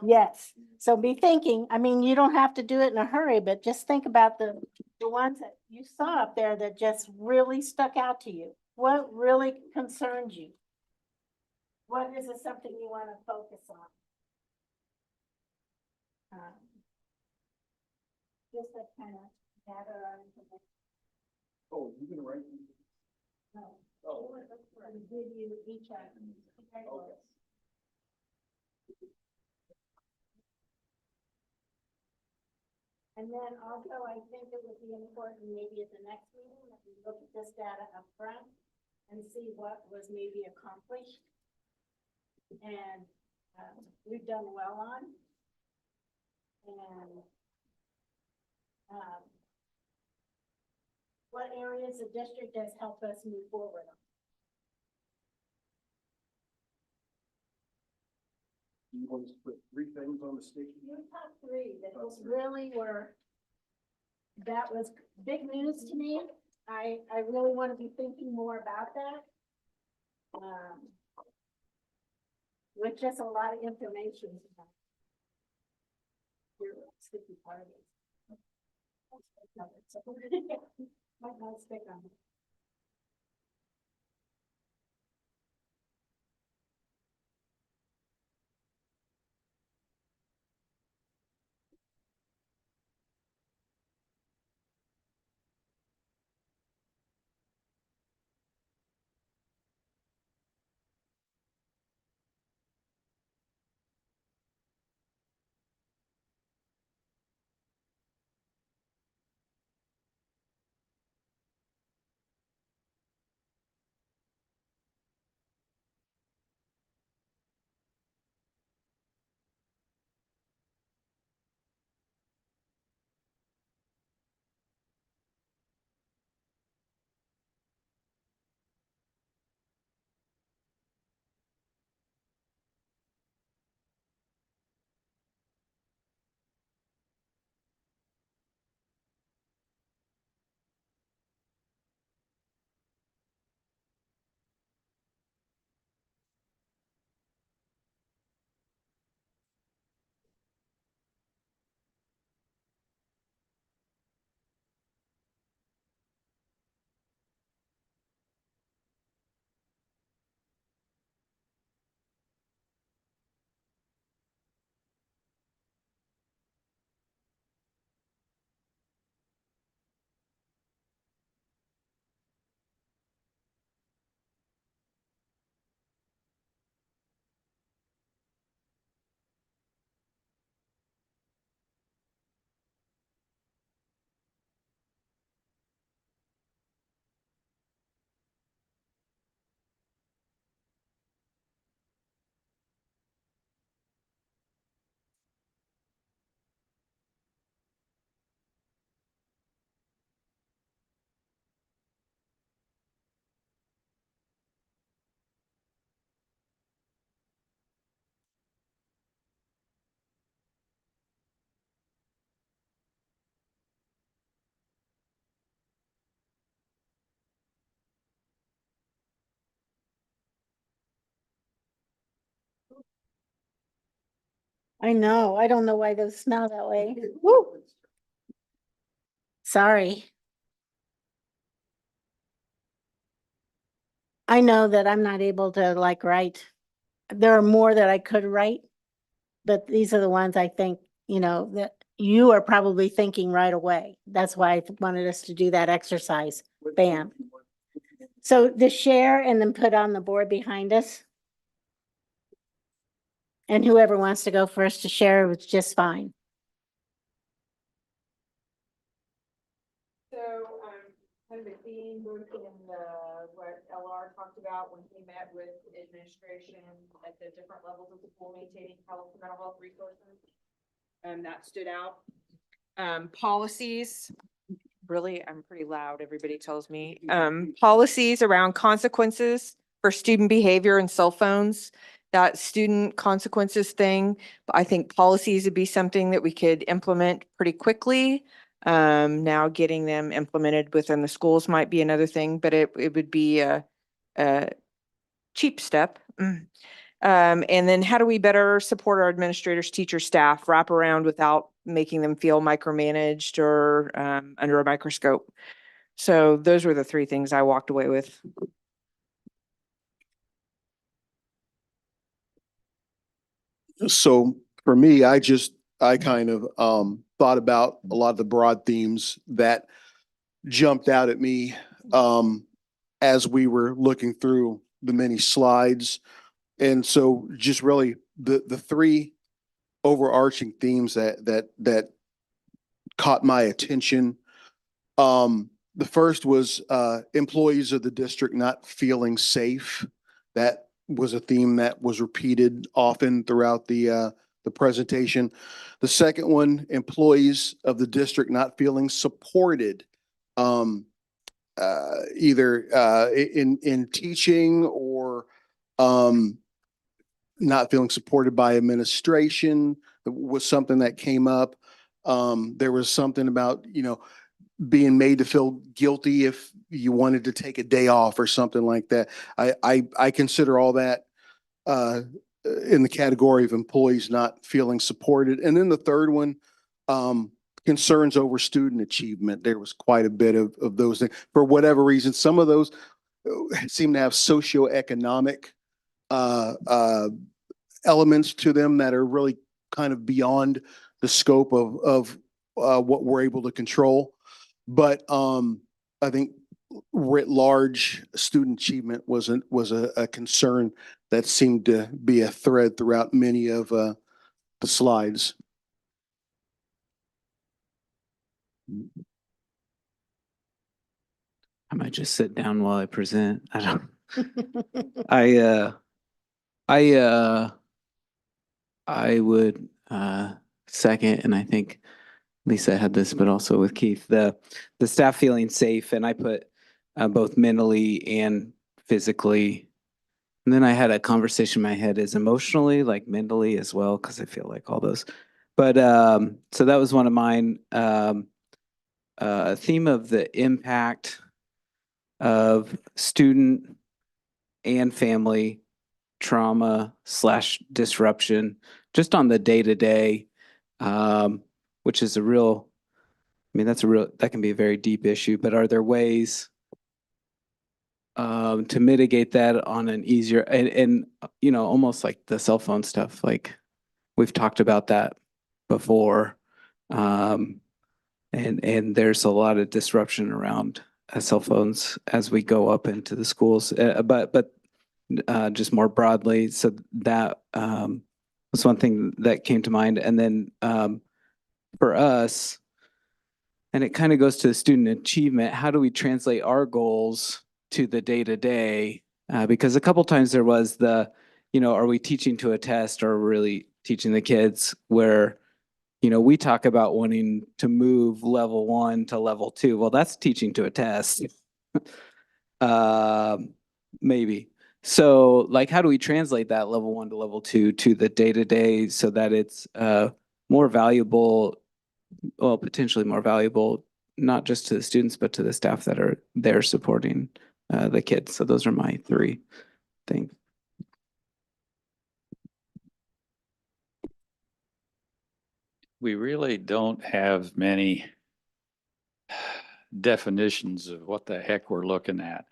yes. So be thinking, I mean, you don't have to do it in a hurry, but just think about the ones that you saw up there that just really stuck out to you. What really concerned you? What is it something you want to focus on? Just to kind of gather our information. Oh, you're gonna write? No. Oh. Give you each item. Okay. And then also, I think it would be important maybe at the next meeting that we look at this data up front and see what was maybe accomplished. And we've done well on. And what areas the district has helped us move forward on. You want to put 3 things on the sticky? Your top 3 that was really that was big news to me. I really want to be thinking more about that. With just a lot of information. Your sticky part is. Might not stick on it. I know. I don't know why those smell that way. Woo! Sorry. I know that I'm not able to like write. There are more that I could write, but these are the ones I think, that you are probably thinking right away. That's why I wanted us to do that exercise. Bam. So the share and then put on the board behind us. And whoever wants to go first to share was just fine. So, kind of a theme both in what LR talked about when he met with administration at the different levels of the school, maintaining mental health resources. That stood out. Policies. Really, I'm pretty loud, everybody tells me. Policies around consequences for student behavior and cell phones. That student consequences thing, I think policies would be something that we could implement pretty quickly. Now getting them implemented within the schools might be another thing, but it would be a cheap step. And then how do we better support our administrators, teachers, staff, wrap around without making them feel micromanaged or under a microscope? So those were the 3 things I walked away with. So for me, I kind of thought about a lot of the broad themes that jumped out at me as we were looking through the many slides. And so just really the 3 overarching themes that caught my attention. The first was employees of the district not feeling safe. That was a theme that was repeated often throughout the presentation. The second one, employees of the district not feeling supported, either in teaching or not feeling supported by administration was something that came up. There was something about, being made to feel guilty if you wanted to take a day off or something like that. I consider all that in the category of employees not feeling supported. And then the third one, concerns over student achievement. There was quite a bit of those things. For whatever reason, some of those seem to have socioeconomic elements to them that are really kind of beyond the scope of what we're able to control. But I think writ large, student achievement was a concern that seemed to be a thread throughout many of the slides. I might just sit down while I present. I don't. I would second, and I think Lisa had this, but also with Keith, the staff feeling safe, and I put both mentally and physically. And then I had a conversation in my head is emotionally, like mentally as well, because I feel like all those. But so that was one of mine. A theme of the impact of student and family trauma / disruption just on the day-to-day, which is a real, that can be a very deep issue, but are there ways to mitigate that on an easier, and almost like the cell phone stuff, like we've talked about that before. And there's a lot of disruption around cell phones as we go up into the schools, but just more broadly. So that was one thing that came to mind. And then for us, and it kind of goes to the student achievement, how do we translate our goals to the day-to-day? Because a couple times there was are we teaching to a test or really teaching the kids where, we talk about wanting to move level 1 to level 2. Well, that's teaching to a test. Maybe. So how do we translate that level 1 to level 2 to the day-to-day so that it's more valuable, well, potentially more valuable, not just to the students, but to the staff that are there supporting the kids. So those are my 3 things. We really don't have many definitions of what the heck we're looking at.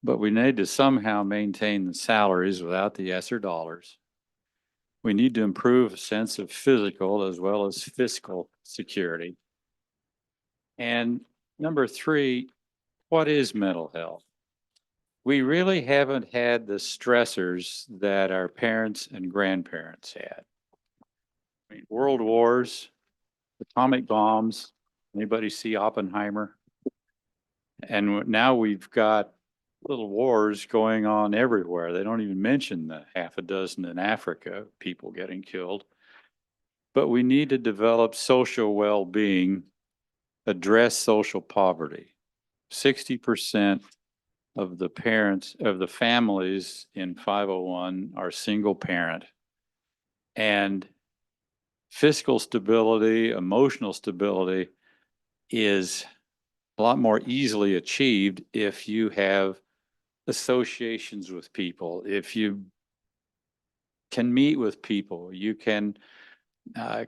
But we need to somehow maintain the salaries without the ESSER dollars. We need to improve a sense of physical as well as fiscal security. And number 3, what is mental health? We really haven't had the stressors that our parents and grandparents had. I mean, world wars, atomic bombs, anybody see Oppenheimer? And now we've got little wars going on everywhere. They don't even mention the half a dozen in Africa, people getting killed. But we need to develop social well-being, address social poverty. 60% of the parents, of the families in 501 are single parent. And fiscal stability, emotional stability is a lot more easily achieved if you have associations with people, if you can meet with people, you can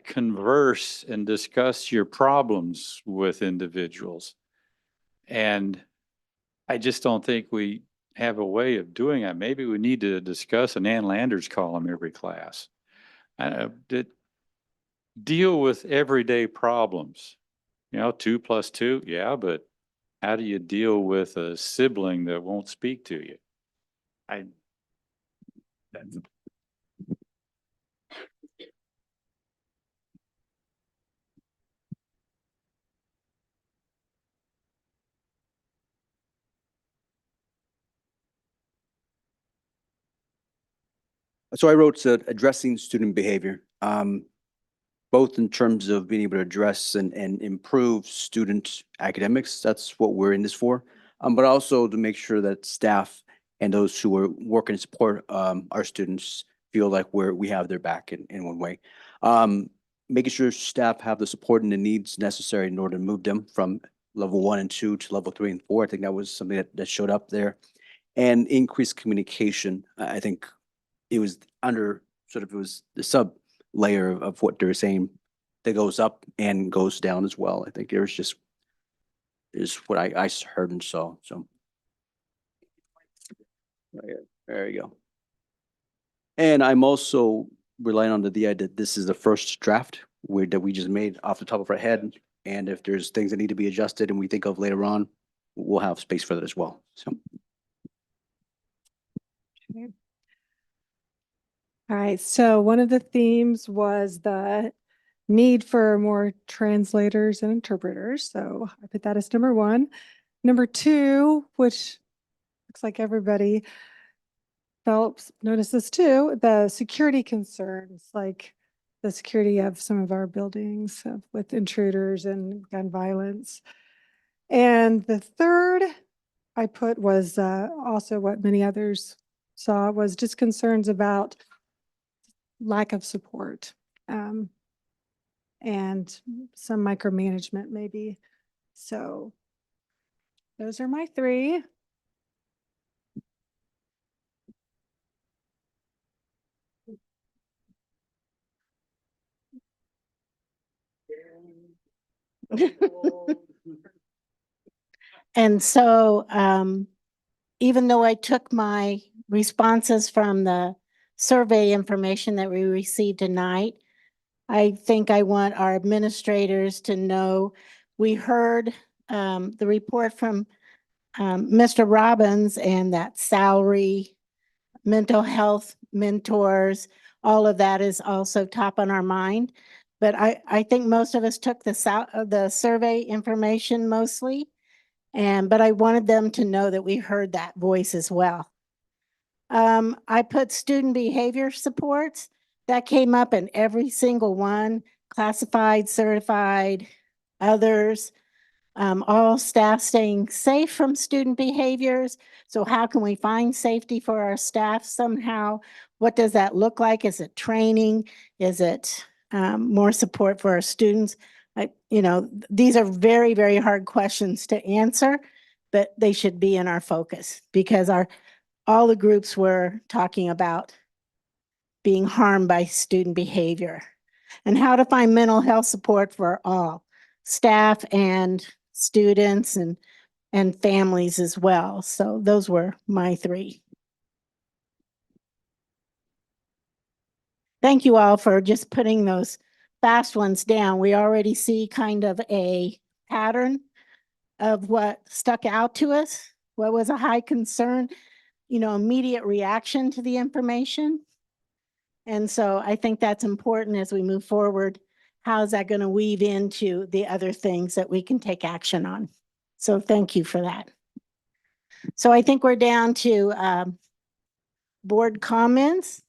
converse and discuss your problems with individuals. And I just don't think we have a way of doing that. Maybe we need to discuss an Ann Landers column every class. Deal with everyday problems. 2 + 2, yeah, but how do you deal with a sibling that won't speak to you? So I wrote addressing student behavior, both in terms of being able to address and improve student academics. That's what we're in this for. But also to make sure that staff and those who are working to support our students feel like we have their back in one way. Making sure staff have the support and the needs necessary in order to move them from level 1 and 2 to level 3 and 4. I think that was something that showed up there. And increased communication. I think it was under it was the sub layer of what they're saying that goes up and goes down as well. I think there's just is what I heard and saw. So there you go. And I'm also relying on the idea that this is the first draft that we just made off the top of our head. And if there's things that need to be adjusted and we think of later on, we'll have space for that as well. So. All right, so one of the themes was the need for more translators and interpreters. So I put that as number 1. Number 2, which looks like everybody noticed this too, the security concerns, like the security of some of our buildings with intruders and gun violence. And the third I put was also what many others saw was just concerns about lack of support and some micromanagement maybe. So those are my 3. And so, even though I took my responses from the survey information that we received tonight, I think I want our administrators to know, we heard the report from Mr. Robbins and that salary, mental health mentors, all of that is also top on our mind. But I think most of us took the survey information mostly. But I wanted them to know that we heard that voice as well. I put student behavior supports. That came up in every single one, classified, certified, others, all staff staying safe from student behaviors. So how can we find safety for our staff somehow? What does that look like? Is it training? Is it more support for our students? These are very, very hard questions to answer, but they should be in our focus because all the groups were talking about being harmed by student behavior and how to find mental health support for all staff and students and families as well. So those were my 3. Thank you all for just putting those fast ones down. We already see kind of a pattern of what stuck out to us, what was a high concern, immediate reaction to the information. And so I think that's important as we move forward. How is that going to weave into the other things that we can take action on? So thank you for that. So I think we're down to board comments.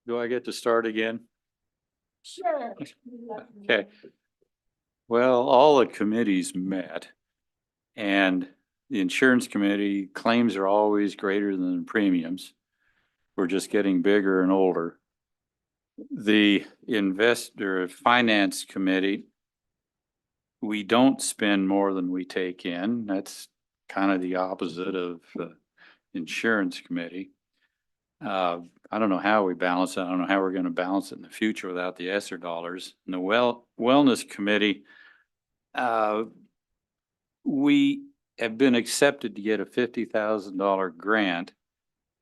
Do I get to start again? Sure. Okay. Well, all the committees met and the insurance committee claims are always greater than premiums. We're just getting bigger and older. The investor finance committee, we don't spend more than we take in. That's kind of the opposite of the insurance committee. I don't know how we balance it. I don't know how we're going to balance it in the future without the ESSER dollars. And the wellness committee, we have been accepted to get a $50,000 grant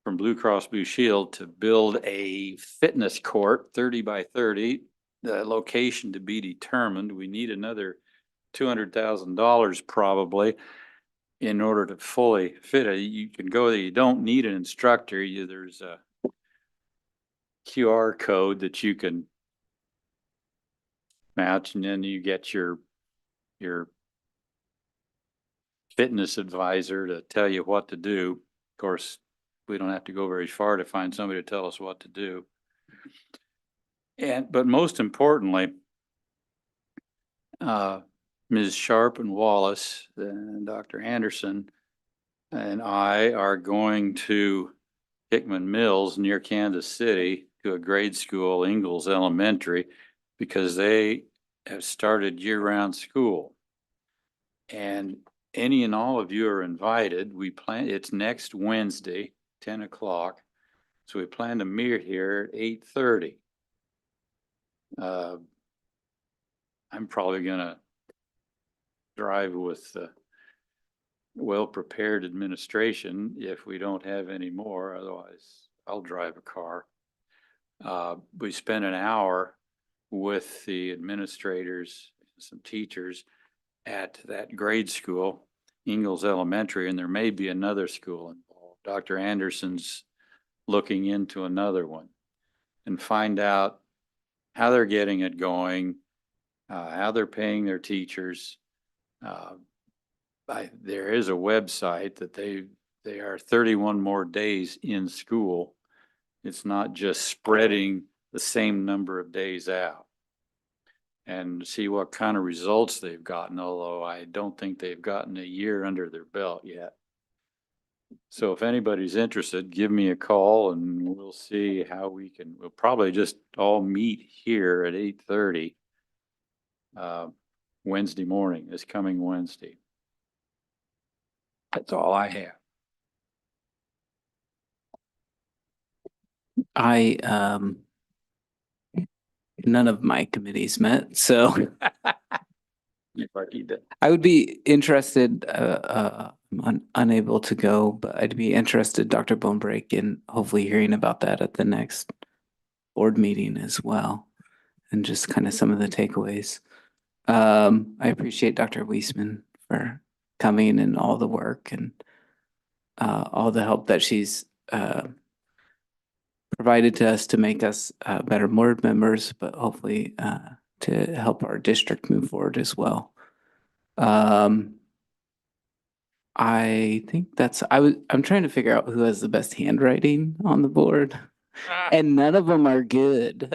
from Blue Cross Blue Shield to build a fitness court, 30 by 30, the location to be determined. We need another $200,000 probably in order to fully fit it. You can go there. You don't need an instructor. There's a QR code that you can match, and then you get your your fitness advisor to tell you what to do. Of course, we don't have to go very far to find somebody to tell us what to do. But most importantly, Ms. Sharp and Wallace and Dr. Anderson and I are going to Hickman Mills near Kansas City to a grade school, Ingalls Elementary, because they have started year-round school. And any and all of you are invited. It's next Wednesday, 10 o'clock. So we plan to meet here at 8:30. I'm probably gonna drive with the well-prepared administration if we don't have any more. Otherwise, I'll drive a car. We spent an hour with the administrators, some teachers at that grade school, Ingalls Elementary, and there may be another school involved. Dr. Anderson's looking into another one and find out how they're getting it going, how they're paying their teachers. There is a website that they are 31 more days in school. It's not just spreading the same number of days out. And see what kind of results they've gotten, although I don't think they've gotten a year under their belt yet. So if anybody's interested, give me a call and we'll see how we'll probably just all meet here at 8:30 Wednesday morning, this coming Wednesday. That's all I have. None of my committees met, so You lucky that. I would be interested, I'm unable to go, but I'd be interested, Dr. Bonebreak, in hopefully hearing about that at the next board meeting as well, and just kind of some of the takeaways. I appreciate Dr. Weisman for coming and all the work and all the help that she's provided to us to make us better board members, but hopefully to help our district move forward as well. I think I'm trying to figure out who has the best handwriting on the board, and none of them are good.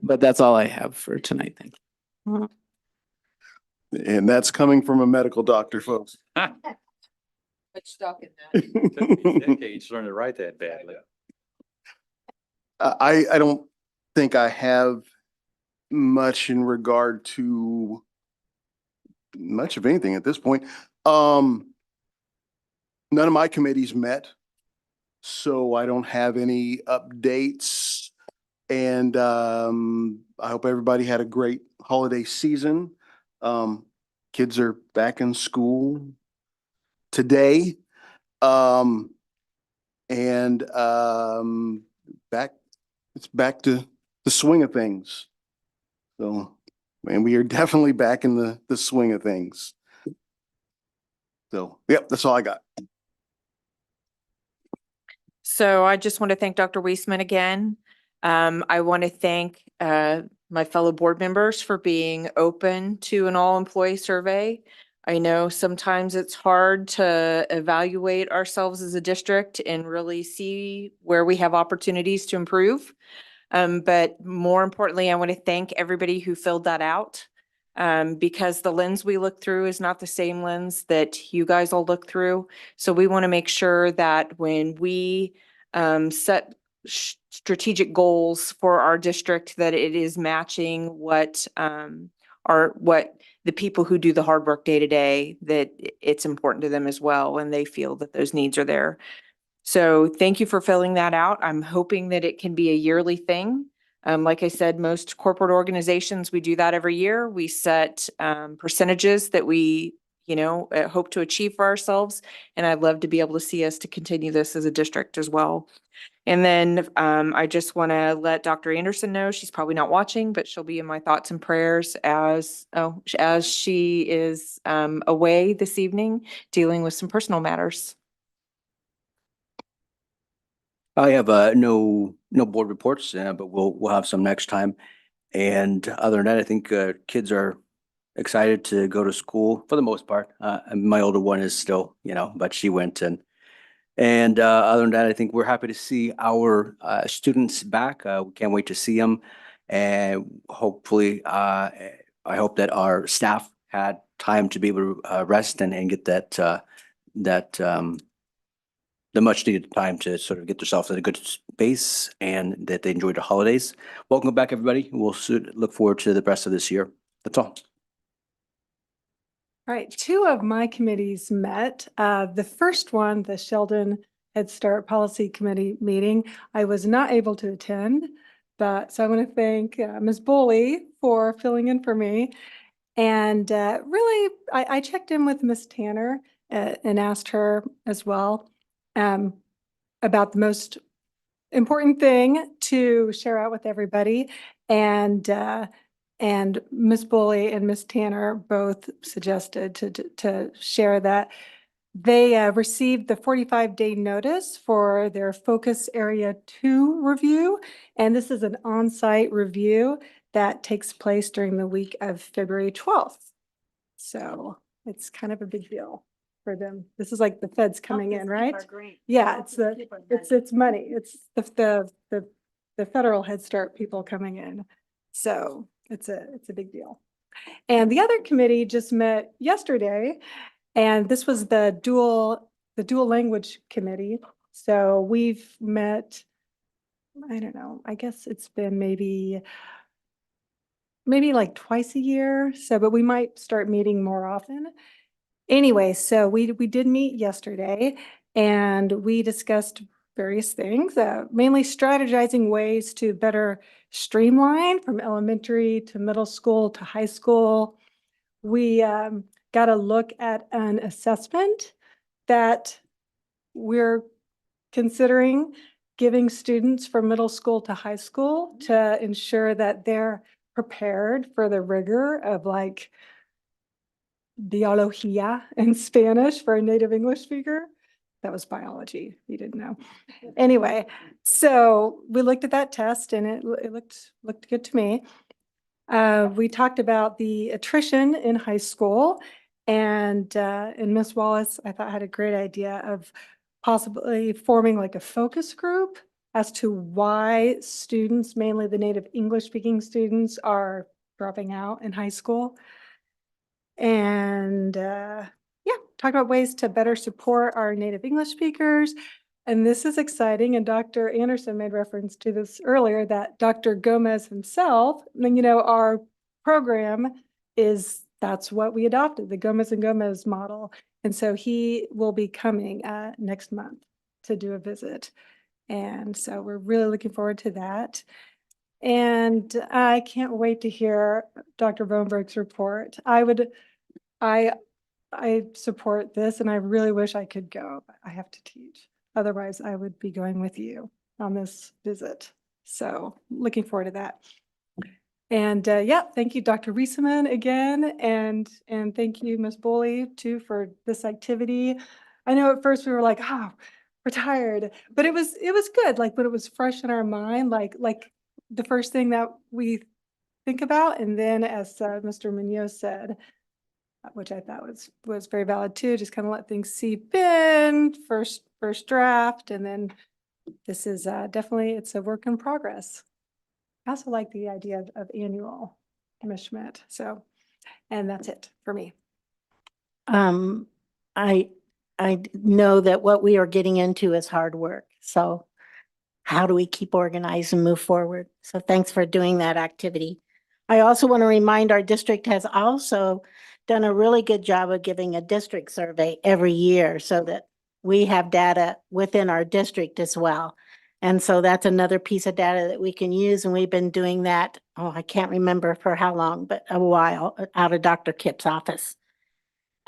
But that's all I have for tonight. Thank you. And that's coming from a medical doctor, folks. Took me decades to learn to write that badly. I don't think I have much in regard to much of anything at this point. None of my committees met, so I don't have any updates. And I hope everybody had a great holiday season. Kids are back in school today. It's back to the swing of things. So, and we are definitely back in the swing of things. So, yep, that's all I got. So I just want to thank Dr. Weisman again. I want to thank my fellow board members for being open to an all-employee survey. I know sometimes it's hard to evaluate ourselves as a district and really see where we have opportunities to improve. But more importantly, I want to thank everybody who filled that out. Because the lens we look through is not the same lens that you guys all look through. So we want to make sure that when we set strategic goals for our district, that it is matching what the people who do the hard work day to day, that it's important to them as well, and they feel that those needs are there. So thank you for filling that out. I'm hoping that it can be a yearly thing. Like I said, most corporate organizations, we do that every year. We set percentages that we, hope to achieve for ourselves. And I'd love to be able to see us to continue this as a district as well. And then I just want to let Dr. Anderson know, she's probably not watching, but she'll be in my thoughts and prayers as she is away this evening dealing with some personal matters. I have no board reports, but we'll have some next time. And other than that, I think kids are excited to go to school for the most part. And my older one is still, but she went and other than that, I think we're happy to see our students back. We can't wait to see them. And hopefully, I hope that our staff had time to be able to rest and get the much needed time to sort of get themselves in a good space and that they enjoyed the holidays. Welcome back, everybody. We'll soon look forward to the rest of this year. That's all. All right, two of my committees met. The first one, the Sheldon Head Start Policy Committee meeting, I was not able to attend, but so I want to thank Ms. Boley for filling in for me. And really, I checked in with Ms. Tanner and asked her as well about the most important thing to share out with everybody. And Ms. Boley and Ms. Tanner both suggested to share that they received the 45-day notice for their Focus Area 2 review. And this is an on-site review that takes place during the week of February 12th. So it's kind of a big deal for them. This is like the feds coming in, right? Yeah, it's money. It's the federal Head Start people coming in. So it's a big deal. And the other committee just met yesterday, and this was the dual language committee. So we've met, I don't know, I guess it's been maybe like twice a year. So, but we might start meeting more often. Anyway, so we did meet yesterday and we discussed various things, mainly strategizing ways to better streamline from elementary to middle school to high school. We got a look at an assessment that we're considering giving students from middle school to high school to ensure that they're prepared for the rigor of like biología in Spanish for a native English speaker. That was biology, if you didn't know. Anyway, so we looked at that test and it looked good to me. We talked about the attrition in high school, and Ms. Wallace, I thought, had a great idea of possibly forming like a focus group as to why students, mainly the native English speaking students, are dropping out in high school. And yeah, talk about ways to better support our native English speakers. And this is exciting. And Dr. Anderson made reference to this earlier, that Dr. Gomez himself, and our program that's what we adopted, the Gomez and Gomez model. And so he will be coming next month to do a visit. And so we're really looking forward to that. And I can't wait to hear Dr. Boneberg's report. I support this and I really wish I could go, but I have to teach. Otherwise, I would be going with you on this visit. So looking forward to that. And yeah, thank you, Dr. Riesemann again. And thank you, Ms. Boley, too, for this activity. I know at first we were like, oh, we're tired, but it was good. Like when it was fresh in our mind, like the first thing that we think about. And then as Mr. Munoz said, which I thought was very valid too, just kind of let things seep in, first draft, and then this is definitely, it's a work in progress. I also like the idea of annual, Ms. Schmidt. So, and that's it for me. I know that what we are getting into is hard work. So how do we keep organized and move forward? So thanks for doing that activity. I also want to remind our district has also done a really good job of giving a district survey every year so that we have data within our district as well. And so that's another piece of data that we can use. And we've been doing that, I can't remember for how long, but a while, out of Dr. Kip's office.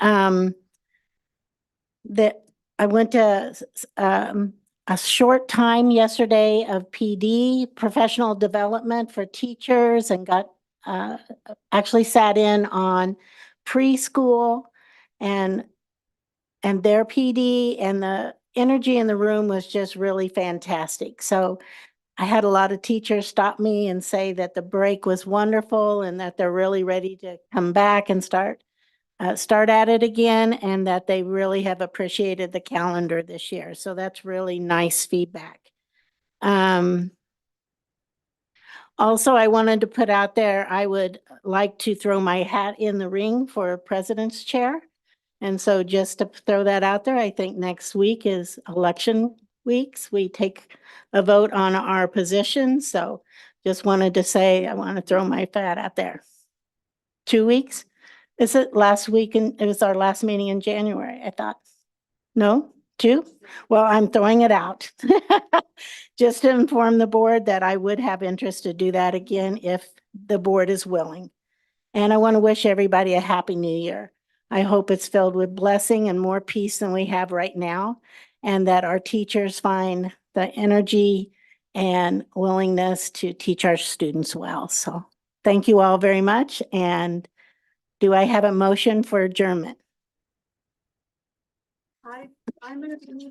That I went to a short time yesterday of PD, professional development for teachers, and got actually sat in on preschool and their PD, and the energy in the room was just really fantastic. So I had a lot of teachers stop me and say that the break was wonderful and that they're really ready to come back and start at it again, and that they really have appreciated the calendar this year. So that's really nice feedback. Also, I wanted to put out there, I would like to throw my hat in the ring for president's chair. And so just to throw that out there, I think next week is election weeks. We take a vote on our position. So just wanted to say, I want to throw my hat out there. 2 weeks? Is it last week? And it was our last meeting in January, I thought. No? 2? Well, I'm throwing it out. Just to inform the board that I would have interest to do that again if the board is willing. And I want to wish everybody a happy new year. I hope it's filled with blessing and more peace than we have right now, and that our teachers find the energy and willingness to teach our students well. So thank you all very much. And do I have a motion for adjournment? I'm gonna be